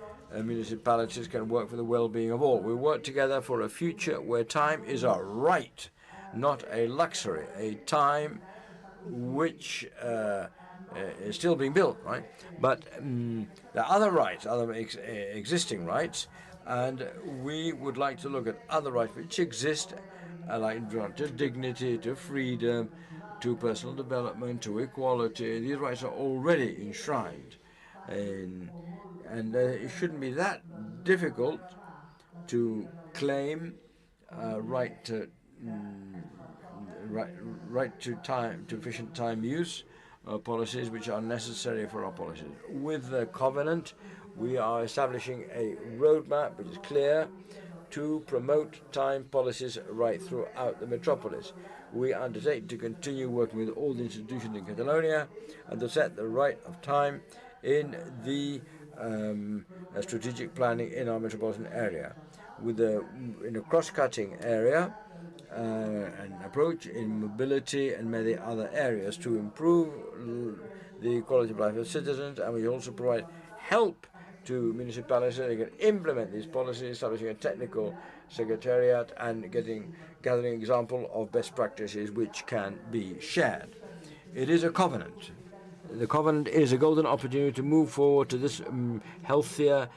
municipalities can work for the well-being of all. We work together for a future where time is a right, not a luxury, a time which is still being built, right? But there are other rights, other existing rights, and we would like to look at other rights which exist, like to dignity, to freedom, to personal development, to equality. These rights are already enshrined. And it shouldn't be that difficult to claim right to efficient time use policies which are necessary for our policies. With the covenant, we are establishing a roadmap which is clear to promote time policies right throughout the metropolis. We undertake to continue working with all the institutions in Catalonia and to set the right of time in the strategic planning in our metropolitan area, in a cross-cutting area, an approach in mobility and many other areas to improve the quality of life of citizens. And we also provide help to municipalities so they can implement these policies, establishing a technical secretariat and gathering example of best practices which can be shared. It is a covenant. The covenant is a golden opportunity to move forward to this healthier,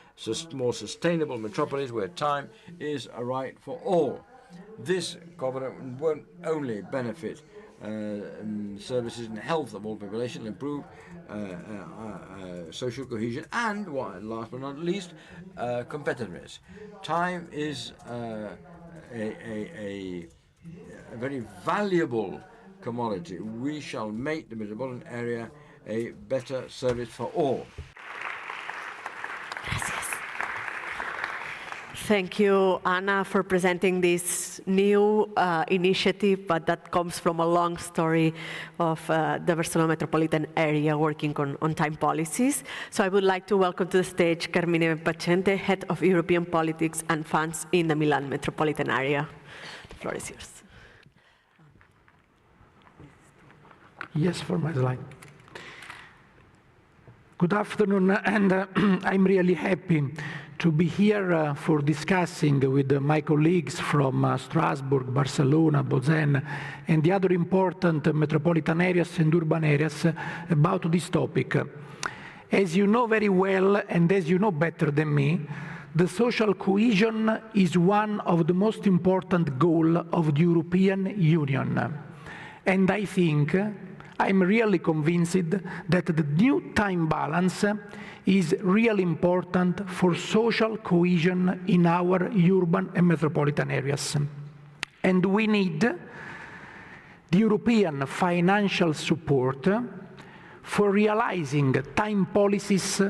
more sustainable metropolis where time is a right for all. This covenant won't only benefit services and health of all population, improve social cohesion, and last but not least, competitiveness. Time is a very valuable commodity. We shall make the metropolitan area a better service for all. Thank you, Anna, for presenting this new initiative, but that comes from a long story of the Barcelona metropolitan area working on time policies. So I would like to welcome to the stage Carmine Pacente, Head of European Politics and Funds in the Milan metropolitan area. The floor is yours. Yes, for my slide. Good afternoon, and I'm really happy to be here for discussing with my colleagues from Strasbourg, Barcelona, Bolzano, and the other important metropolitan areas and urban areas about this topic. As you know very well, and as you know better than me, the social cohesion is one of the most important goals of the European Union. And I think I'm really convinced that the new time balance is really important for social cohesion in our urban and metropolitan areas. And we need the European financial support for realizing time policies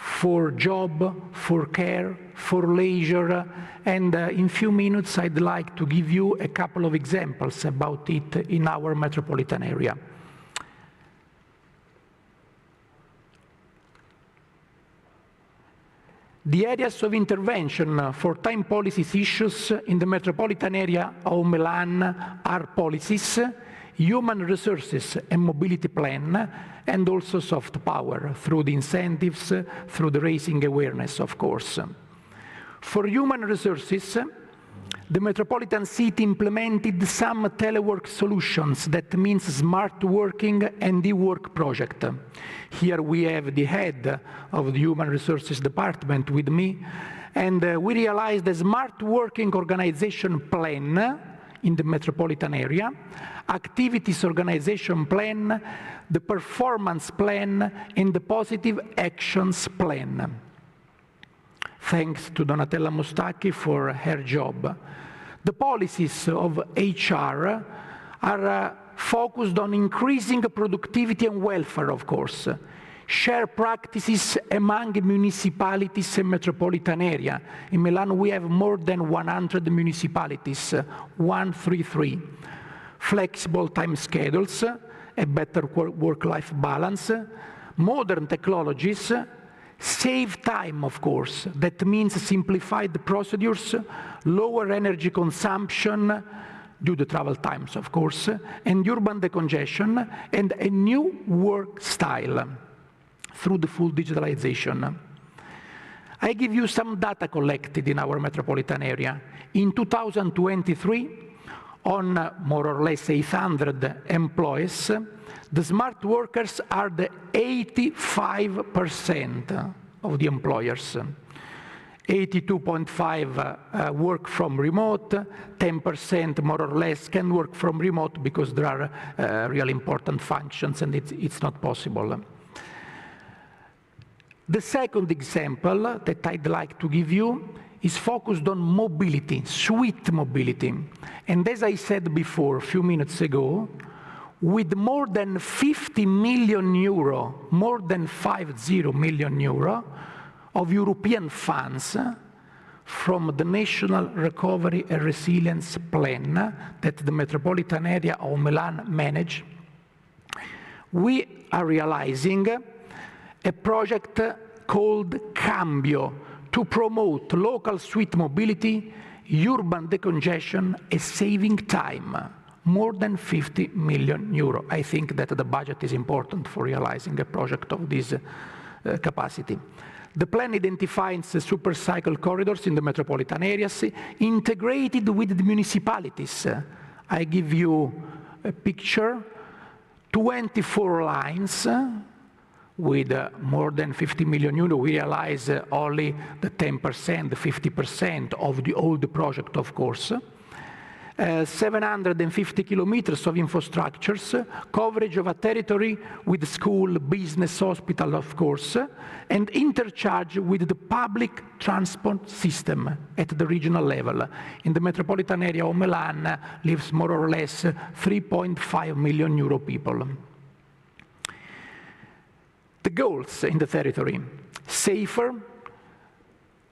for job, for care, for leisure, and in a few minutes I'd like to give you a couple of examples about it in our metropolitan area. The areas of intervention for time policies issues in the metropolitan area of Milan are policies, human resources and mobility plan, and also soft power through the incentives, through the raising awareness, of course. For human resources, the metropolitan city implemented some telework solutions. That means smart working and e-work project. Here we have the head of the Human Resources Department with me, and we realized a smart working organization plan in the metropolitan area, activities organization plan, the performance plan, and the positive actions plan. Thanks to Donatella Mostacchi for her job. The policies of HR are focused on increasing productivity and welfare, of course. Share practices among municipalities and metropolitan area. In Milan, we have more than 100 municipalities, 133. Flexible time schedules, a better work-life balance, modern technologies, save time, of course. That means simplified procedures, lower energy consumption, due to travel times, of course, and urban decongestion, and a new work style through the full digitalization. I give you some data collected in our metropolitan area. In 2023, on more or less 800 employees, the smart workers are the 85% of the employers. 82.5 work from remote, 10% more or less can work from remote because there are really important functions and it's not possible. The second example that I'd like to give you is focused on mobility, sweet mobility. And as I said before, a few minutes ago, with more than 50 million euro, more than 50 million euro of European funds from the National Recovery and Resilience Plan that the metropolitan area of Milan manage, we are realizing a project called Cambio to promote local sweet mobility, urban decongestion, and saving time. More than 50 million euro. I think that the budget is important for realizing a project of this capacity. The plan identifies super cycle corridors in the metropolitan areas, integrated with the municipalities. I give you a picture, 24 lines with more than 50 million euro. We realize only the 10%, the 50% of the old project, of course. 750 kilometers of infrastructures, coverage of a territory with school, business, hospital, of course, and interchange with the public transport system at the regional level. In the metropolitan area of Milan lives more or less 3.5 million euro people. The goals in the territory: safer,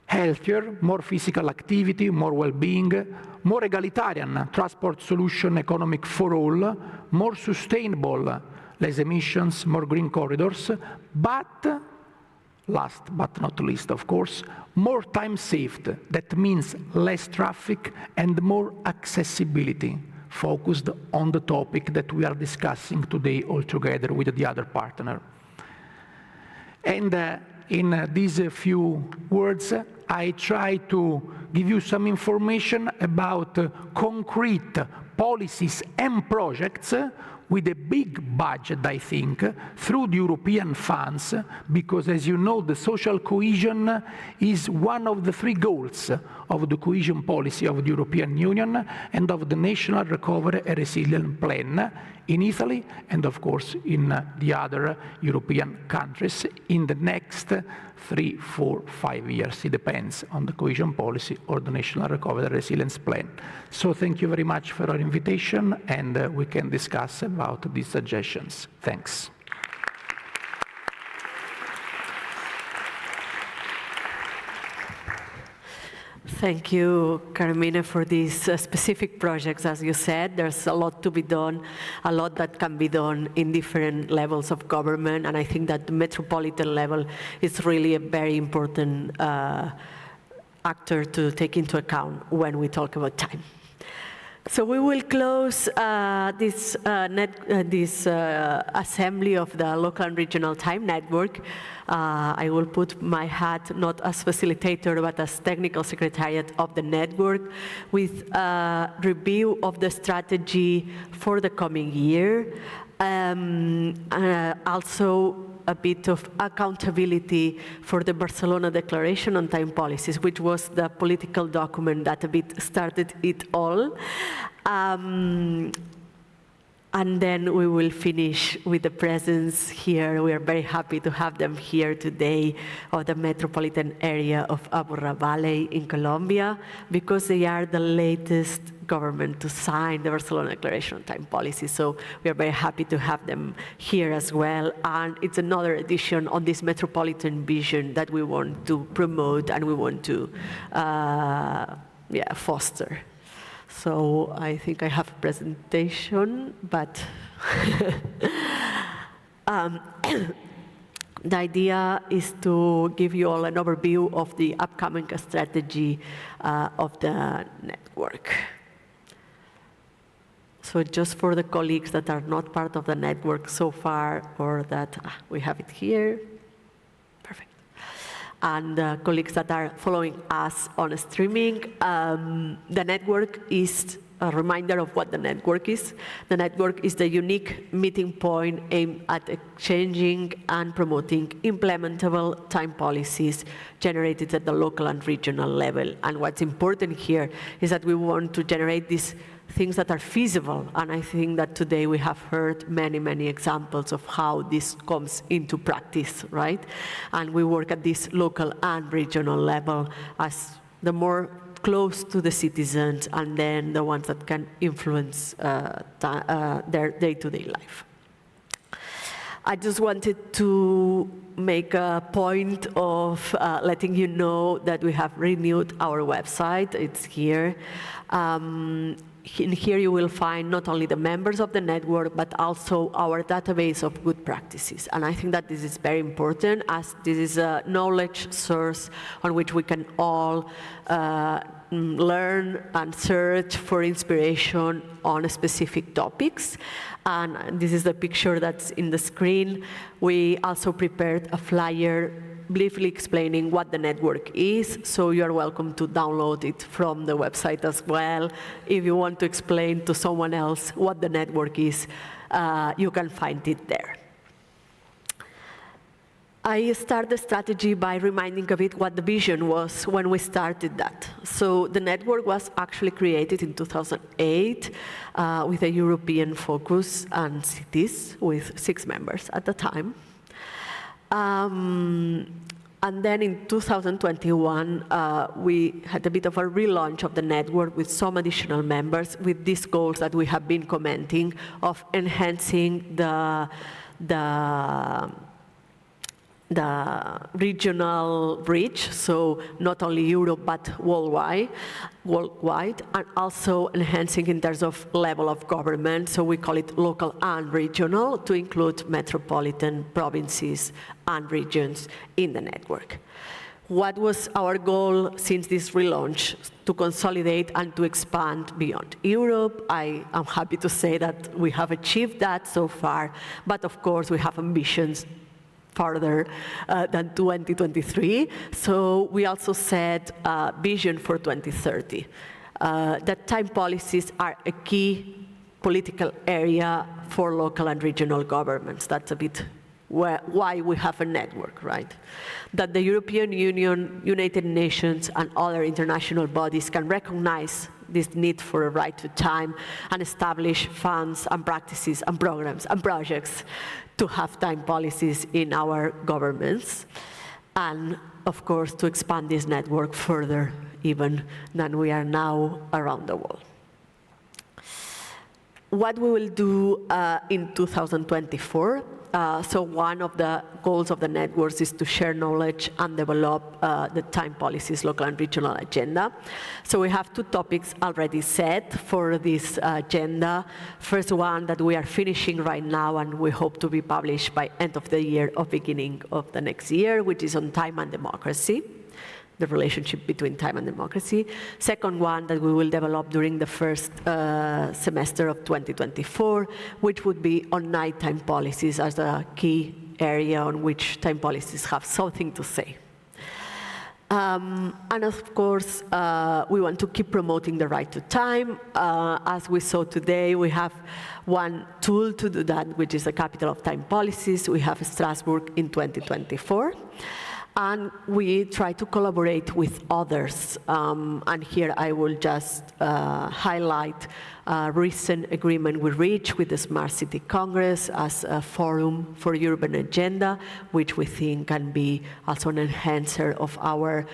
healthier, more physical activity, more well-being, more egalitarian transport solution economic for all, more sustainable, less emissions, more green corridors, but last but not least, of course, more time saved. That means less traffic and more accessibility, focused on the topic that we are discussing today all together with the other partner. And in these few words, I try to give you some information about concrete policies and projects with a big budget, I think, through the European funds, because as you know, the social cohesion is one of the three goals of the cohesion policy of the European Union and of the National Recovery and Resilience Plan in Italy and, of course, in the other European countries in the next 3, 4, 5 years. It depends on the cohesion policy or the National Recovery and Resilience Plan. So thank you very much for your invitation, and we can discuss about these suggestions. Thanks. Thank you, Carmina, for these specific projects. As you said, there's a lot to be done, a lot that can be done in different levels of government, and I think that the metropolitan level is really a very important actor to take into account when we talk about time. So we will close this assembly of the local and regional time network. I will put my hat not as facilitator but as technical secretariat of the network with a review of the strategy for the coming year. Also a bit of accountability for the Barcelona Declaration on Time Policies, which was the political document that a bit started it all. And then we will finish with the presence here. We are very happy to have them here today of the metropolitan area of Aburrá Valley in Colombia, because they are the latest government to sign the Barcelona Declaration on Time Policy. So we are very happy to have them here as well. And it's another edition on this metropolitan vision that we want to promote and we want to foster. So I think I have a presentation, but the idea is to give you all an overview of the upcoming strategy of the network. So just for the colleagues that are not part of the network so far, or that we have it here. Perfect. And colleagues that are following us on streaming, the network is a reminder of what the network is. The network is the unique meeting point aimed at exchanging and promoting implementable time policies generated at the local and regional level. And what's important here is that we want to generate these things that are feasible, and I think that today we have heard many, many examples of how this comes into practice, right? And we work at this local and regional level as the more close to the citizens, and then the ones that can influence their day-to-day life. I just wanted to make a point of letting you know that we have renewed our website. It's here. In here you will find not only the members of the network, but also our database of good practices. And I think that this is very important, as this is a knowledge source on which we can all learn and search for inspiration on specific topics. And this is the picture that's in the screen. We also prepared a flyer briefly explaining what the network is, so you are welcome to download it from the website as well. If you want to explain to someone else what the network is, you can find it there. I start the strategy by reminding a bit what the vision was when we started that. So the network was actually created in 2008 with a European focus and cities with 6 members at the time. And then in 2021, we had a bit of a relaunch of the network with some additional members with these goals that we have been commenting of enhancing the regional reach, so not only Europe but worldwide, and also enhancing in terms of level of government, so we call it local and regional, to include metropolitan provinces and regions in the network. What was our goal since this relaunch? To consolidate and to expand beyond Europe. I am happy to say that we have achieved that so far, but of course we have ambitions farther than 2023. So we also set a vision for 2030. That time policies are a key political area for local and regional governments. That's a bit why we have a network, right? That the European Union, United Nations, and other international bodies can recognize this need for a right to time and establish funds and practices and programs and projects to have time policies in our governments, and of course to expand this network further even than we are now around the world. What we will do in 2024, So one of the goals of the networks is to share knowledge and develop the time policies, local and regional agenda. So we have 2 topics already set for this agenda. First one that we are finishing right now and we hope to be published by end of the year or beginning of the next year, which is on time and democracy, the relationship between time and democracy. Second one that we will develop during the first semester of 2024, which would be on nighttime policies as a key area on which time policies have something to say. And of course, we want to keep promoting the right to time. As we saw today, we have one tool to do that, which is the Capital of Time Policies. We have Strasbourg in 2024. And we try to collaborate with others. And here I will just highlight a recent agreement we reached with the Smart City Congress as a forum for urban agenda, which we think can be also an enhancer of our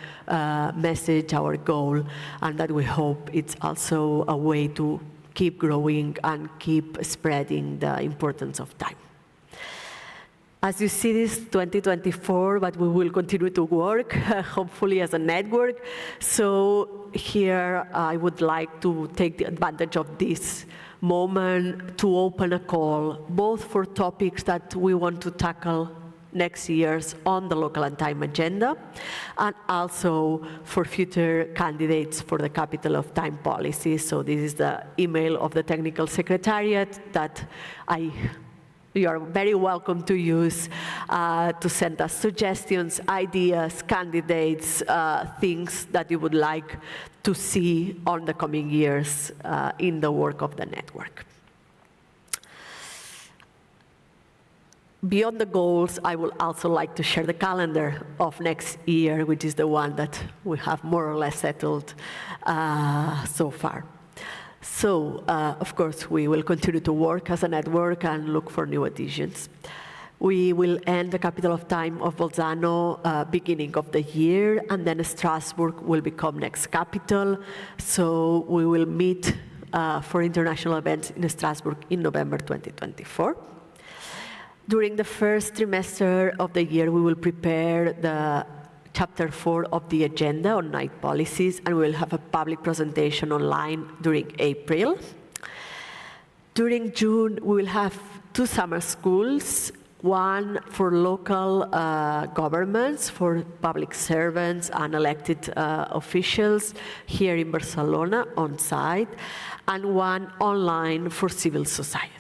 message, our goal, and that we hope it's also a way to keep growing and keep spreading the importance of time. As you see, this 2024, but we will continue to work, hopefully as a network. So here I would like to take the advantage of this moment to open a call, both for topics that we want to tackle next year's on the local and time agenda, and also for future candidates for the Capital of Time policy. So this is the email of the Technical Secretariat that you are very welcome to use to send us suggestions, ideas, candidates, things that you would like to see on the coming years in the work of the network. Beyond the goals, I would also like to share the calendar of next year, which is the one that we have more or less settled so far. So, of course, we will continue to work as a network and look for new additions. We will end the Capital of Time of Bolzano beginning of the year, and then Strasbourg will become next capital. So we will meet for international events in Strasbourg in November 2024. During the first trimester of the year, we will prepare the Chapter 4 of the agenda on night policies, and we will have a public presentation online during April. During June, we will have 2 summer schools, one for local governments, for public servants and elected officials here in Barcelona on site, and one online for civil society.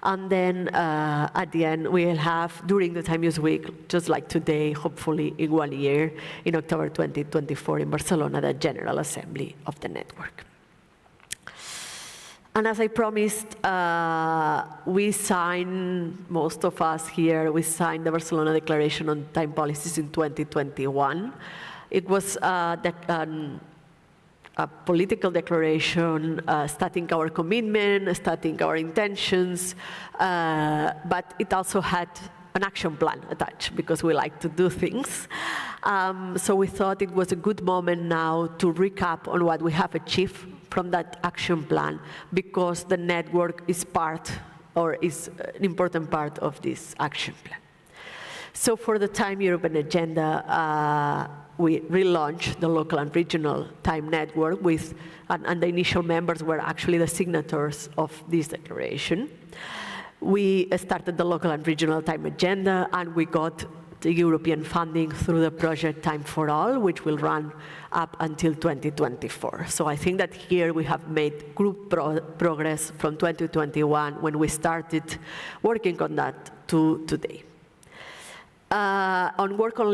And then at the end, we'll have, during the Time Use Week, just like today, hopefully in 1 year, in October 2024 in Barcelona, the General Assembly of the network. And as I promised, we signed, most of us here, we signed the Barcelona Declaration on Time Policies in 2021. It was a political declaration stating our commitment, stating our intentions, but it also had an action plan attached because we like to do things. So we thought it was a good moment now to recap on what we have achieved from that action plan, because the network is part, or is an important part of this action plan. So for the Time Urban Agenda, we relaunched the local and regional time network with, and the initial members were actually the signatories of this declaration. We started the local and regional time agenda, and we got the European funding through the project Time for All, which will run up until 2024. So I think that here we have made group progress from 2021 when we started working on that to today. On work and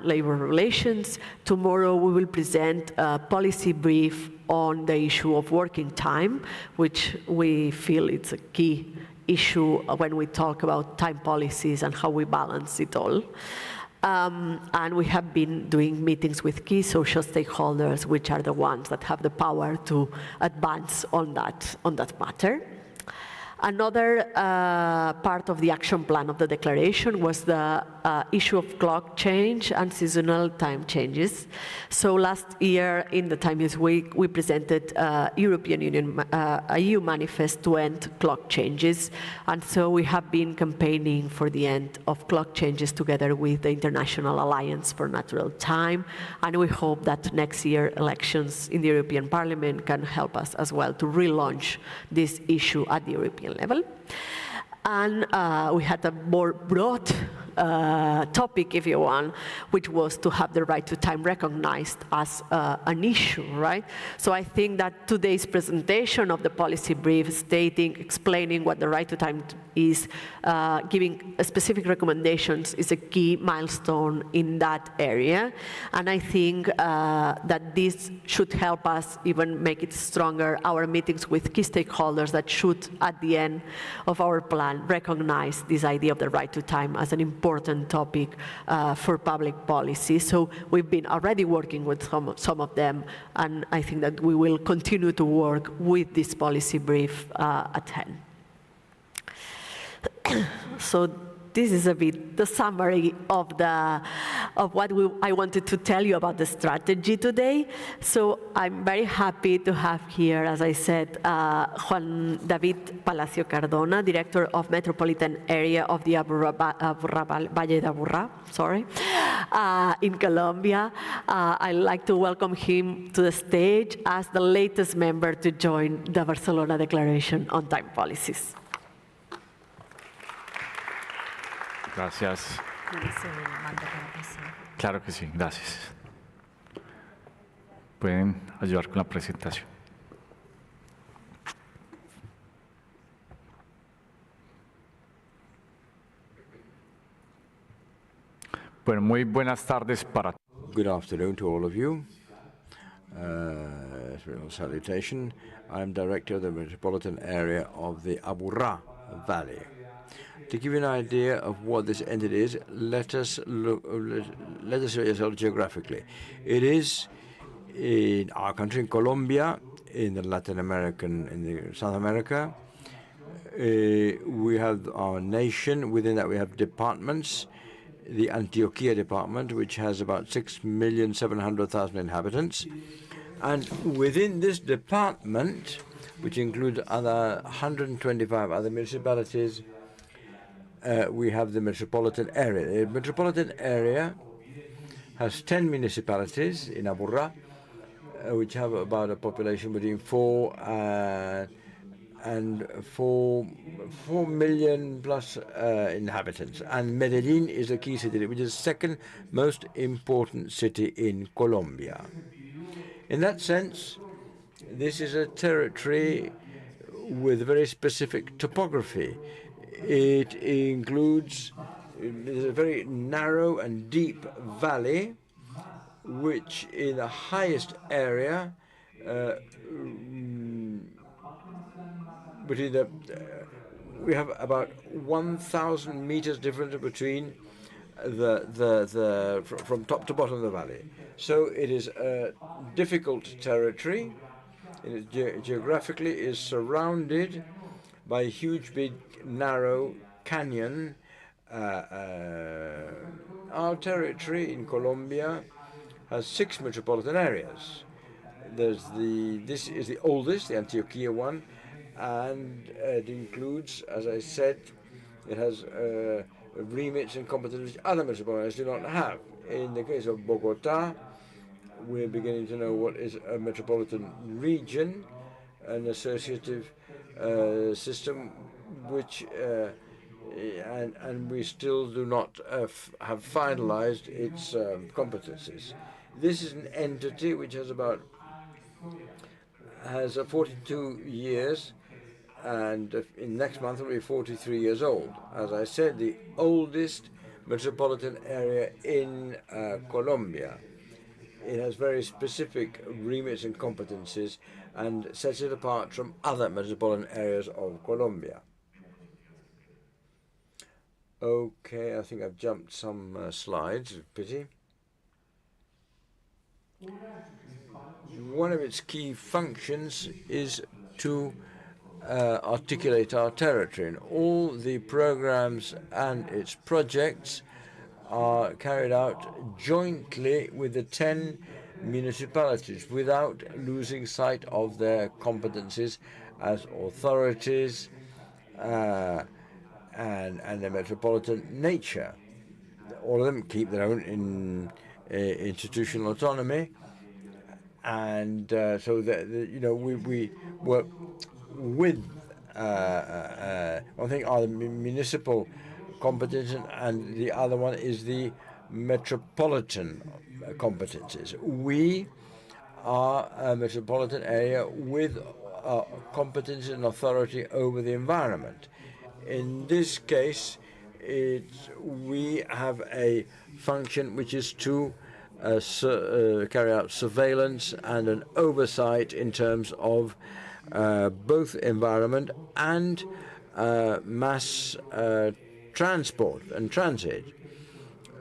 labor relations, tomorrow we will present a policy brief on the issue of working time, which we feel it's a key issue when we talk about time policies and how we balance it all. And we have been doing meetings with key social stakeholders, which are the ones that have the power to advance on that matter. Another part of the action plan of the declaration was the issue of clock change and seasonal time changes. So last year in the Times Week, we presented European Union, a EU manifest to end clock changes. And so we have been campaigning for the end of clock changes together with the International Alliance for Natural Time. And we hope that next year elections in the European Parliament can help us as well to relaunch this issue at the European level. And we had a more broad topic, if you want, which was to have the right to time recognized as an issue, right? So I think that today's presentation of the policy brief explaining what the right to time is, giving specific recommendations is a key milestone in that area. And I think that this should help us even make it stronger, our meetings with key stakeholders that should, at the end of our plan, recognize this idea of the right to time as an important topic for public policy. So we've been already working with some of them, and I think that we will continue to work with this policy brief at hand. So this is a bit the summary of what I wanted to tell you about the strategy today. So I'm very happy to have here, as I said, Juan David Palacio Cardona, Director of Metropolitan Area of the Valle de Aburrá, in Colombia. I'd like to welcome him to the stage as the latest member to join the Barcelona Declaration on Time Policies. Gracias. Claro que sí, gracias. Pueden ayudar con la presentación. Bueno, muy buenas tardes para todos. Good afternoon to all of you. Salutation. I'm director of the metropolitan area of the Aburrá Valley. To give you an idea of what this entity is, let us show yourself geographically. It is in our country, in Colombia, in the Latin American, in the South America. We have our nation. Within that, we have departments. The Antioquia department, which has about 6,700,000 inhabitants. And within this department, which includes other 125 other municipalities, we have the metropolitan area. The metropolitan area has 10 municipalities in Aburrá, which have about a population between 4 million plus inhabitants. And Medellin is a key city, which is the second most important city in Colombia. In that sense, this is a territory with very specific topography. It includes a very narrow and deep valley, which in the highest area we have about 1,000 meters difference between from top to bottom of the valley. So it is a difficult territory. Geographically is surrounded by a huge, big, narrow canyon. Our territory in Colombia has 6 metropolitan areas. This is the oldest, the Antioquia one, and it includes, as I said, it has remits and competencies which other metropolitan areas do not have. In the case of Bogotá, we're beginning to know what is a metropolitan region, an associative system, which and we still do not have finalized its competencies. This is an entity which has 42 years, and in next month it will be 43 years old. As I said, the oldest metropolitan area in Colombia. It has very specific remits and competencies and sets it apart from other metropolitan areas of Colombia. Okay, I think I've jumped some slides, pity. One of its key functions is to articulate our territory. And all the programs and its projects are carried out jointly with the 10 municipalities without losing sight of their competencies as authorities and their metropolitan nature. All of them keep their own institutional autonomy, and so that we work with one thing are the municipal competence, and the other one is the metropolitan competences. We are a metropolitan area with competence and authority over the environment. In this case, we have a function which is to carry out surveillance and an oversight in terms of both environment and mass transport and transit.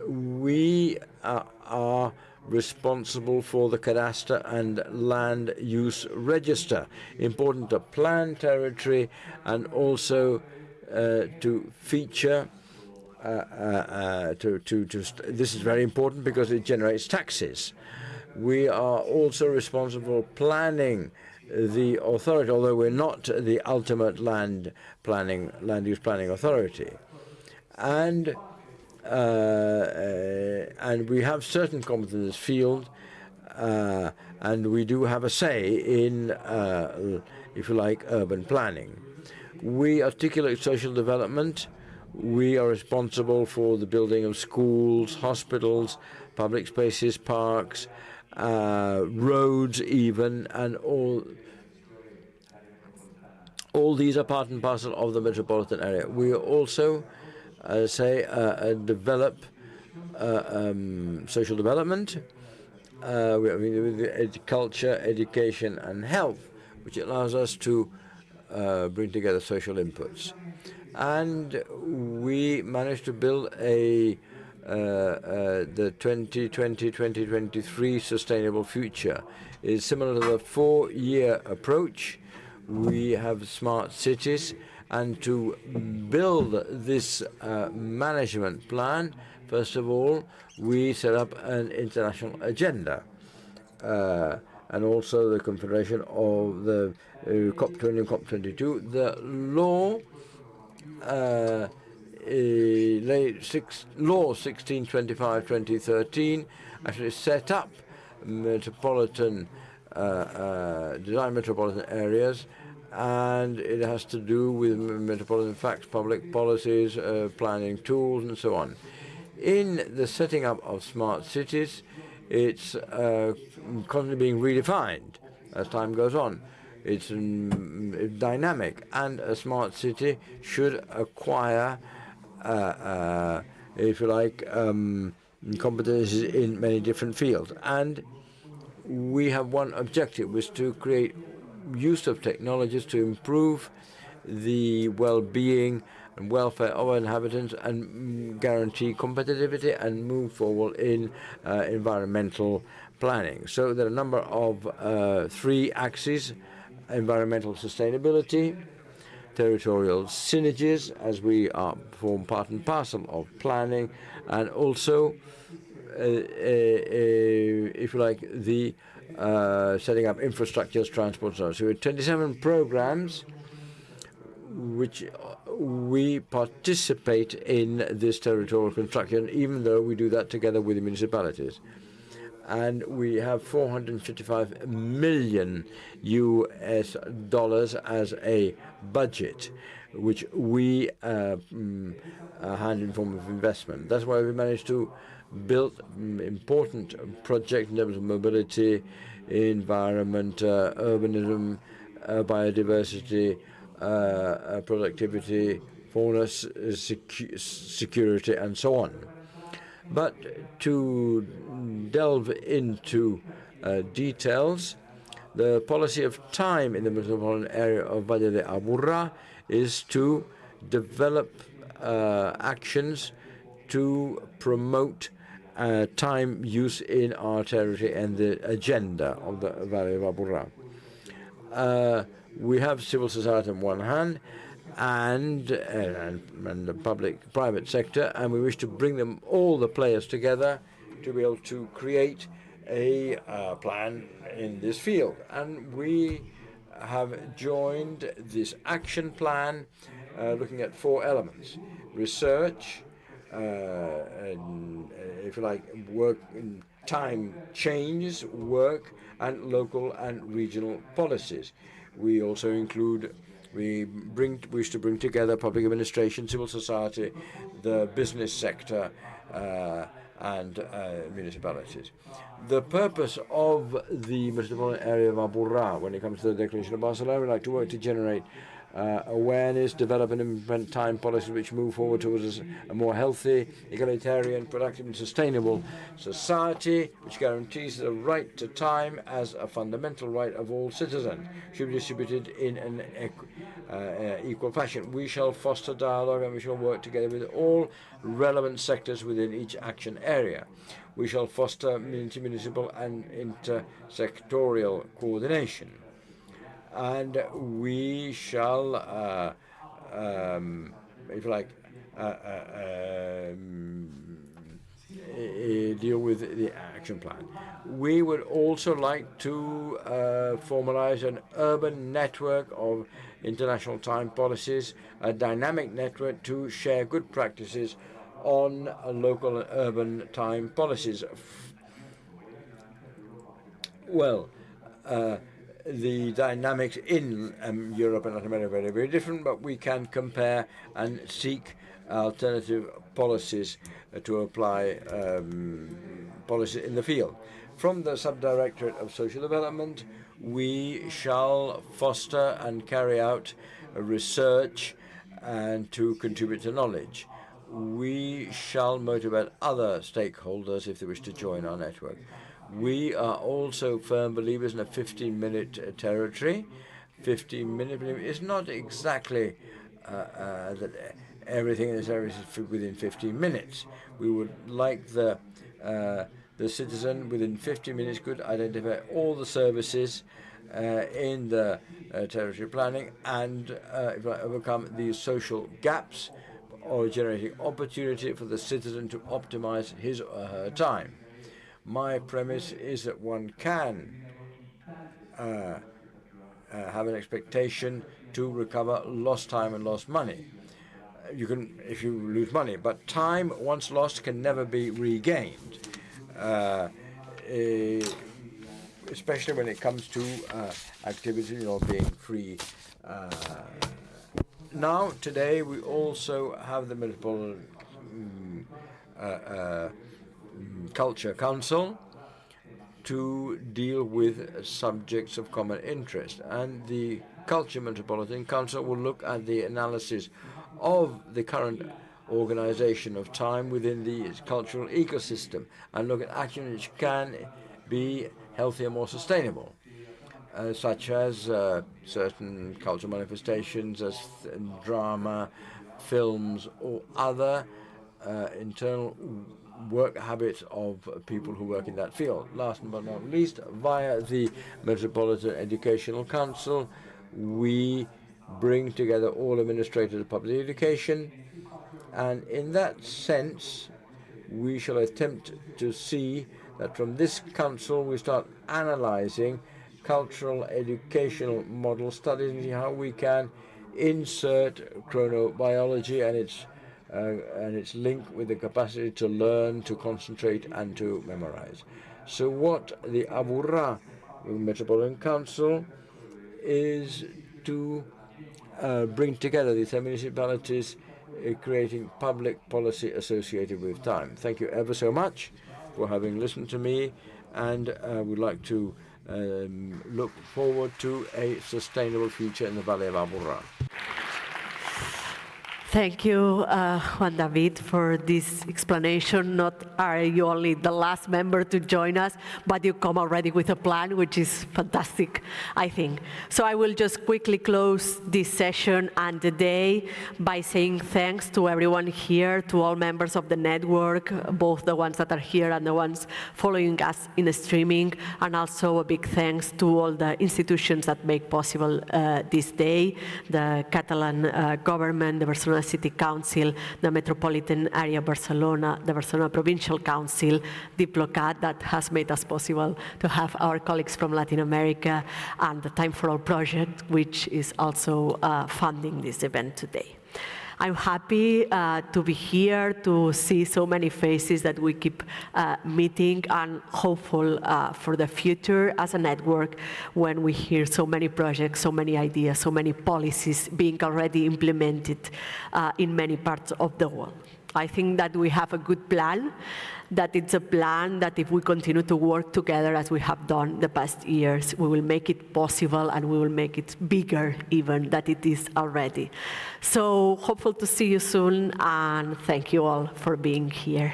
We are responsible for the cadastre and land use register, important to plan territory and also to feature. This is very important because it generates taxes. We are also responsible for planning the authority, although we're not the ultimate land use planning authority. And we have certain competence in this field, and we do have a say in, if you like, urban planning. We articulate social development. We are responsible for the building of schools, hospitals, public spaces, parks, roads even, and all these are part and parcel of the metropolitan area. We also develop social development with culture, education, and health, which allows us to bring together social inputs. And we managed to build the 2020-2023 sustainable future. It is similar to the 4-year approach. We have smart cities, and to build this management plan, first of all, we set up an international agenda, and also the confederation of the COP20 and COP22. The law, Law 1625/2013, actually set up metropolitan design metropolitan areas, and it has to do with metropolitan facts, public policies, planning tools, and so on. In the setting up of smart cities, it's constantly being redefined as time goes on. It's dynamic, and a smart city should acquire, if you like, competencies in many different fields. And we have one objective, was to create use of technologies to improve the well-being and welfare of our inhabitants and guarantee competitivity and move forward in environmental planning. So there are a number of 3 axes: environmental sustainability, territorial synergies, as we form part and parcel of planning, and also, if you like, the setting up infrastructures, transport, so on. So we have 27 programs which we participate in this territorial construction, even though we do that together with the municipalities. And we have $455 million as a budget, which we hand in form of investment. That's why we managed to build important projects in terms of mobility, environment, urbanism, biodiversity, productivity, fauna security, and so on. But to delve into details, the policy of time in the metropolitan area of Valle de Aburrá is to develop actions to promote time use in our territory and the agenda of the Valley of Aburrá. We have civil society on one hand and the private sector, and we wish to bring them, all the players together, to be able to create a plan in this field. And we have joined this action plan looking at 4 elements: research, and, if you like, work in time change, work, and local and regional policies. We also include, wish to bring together public administration, civil society, the business sector, and municipalities. The purpose of the metropolitan area of Aburrá, when it comes to the Declaration of Barcelona, we like to work to generate awareness, develop and implement time policies which move forward towards a more healthy, egalitarian, productive and sustainable society, which guarantees the right to time as a fundamental right of all citizens, should be distributed in an equal fashion. We shall foster dialogue and we shall work together with all relevant sectors within each action area. We shall foster municipal and intersectorial coordination. And we shall, if you like, deal with the action plan. We would also like to formalize an urban network of international time policies, a dynamic network to share good practices on local and urban time policies. Well, the dynamics in Europe and Latin America are very, very different, but we can compare and seek alternative policies to apply policy in the field. From the Subdirectorate of Social Development, we shall foster and carry out research and to contribute to knowledge. We shall motivate other stakeholders if they wish to join our network. We are also firm believers in a 15-minute territory. 15-minute is not exactly that everything in this area is within 15 minutes. We would like the citizen within 15 minutes could identify all the services in the territory planning and overcome these social gaps, or generating opportunity for the citizen to optimize his or her time. My premise is that one can have an expectation to recover lost time and lost money. You can, if you lose money, but time once lost can never be regained, especially when it comes to activity or being free. Now, today, we also have the Metropolitan Culture Council to deal with subjects of common interest. And the Culture Metropolitan Council will look at the analysis of the current organization of time within the cultural ecosystem and look at action which can be healthier, more sustainable, such as certain cultural manifestations as drama, films, or other internal work habits of people who work in that field. Last but not least, via the Metropolitan Educational Council, we bring together all administrators of public education, and in that sense, we shall attempt to see that from this council we start analyzing cultural educational model studies and how we can insert chronobiology and its link with the capacity to learn, to concentrate, and to memorize. So what the Aburrá Metropolitan Council is to bring together these municipalities, creating public policy associated with time. Thank you ever so much for having listened to me, and I would like to look forward to a sustainable future in the Valley of Aburrá. Thank you, Juan David, for this explanation. Not are you only the last member to join us, but you come already with a plan, which is fantastic, I think. So I will just quickly close this session and the day by saying thanks to everyone here, to all members of the network, both the ones that are here and the ones following us in the streaming, and also a big thanks to all the institutions that make possible this day, the Catalan government, the Barcelona City Council, the Metropolitan Area Barcelona, the Barcelona Provincial Council, Diplocat, that has made us possible to have our colleagues from Latin America, and the Time for All project, which is also funding this event today. I'm happy to be here, to see so many faces that we keep meeting, and hopeful for the future as a network when we hear so many projects, so many ideas, so many policies being already implemented in many parts of the world. I think that we have a good plan, that it's a plan that if we continue to work together as we have done the past years, we will make it possible and we will make it bigger even than it is already. So hopeful to see you soon, and thank you all for being here.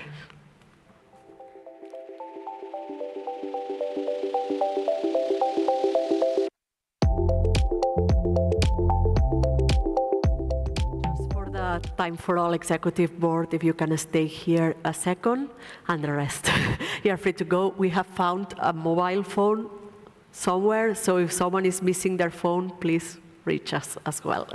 Time for All Executive Board, if you can stay here a second, and the rest, you're free to go. We have found a mobile phone somewhere, so if someone is missing their phone, please reach us as well.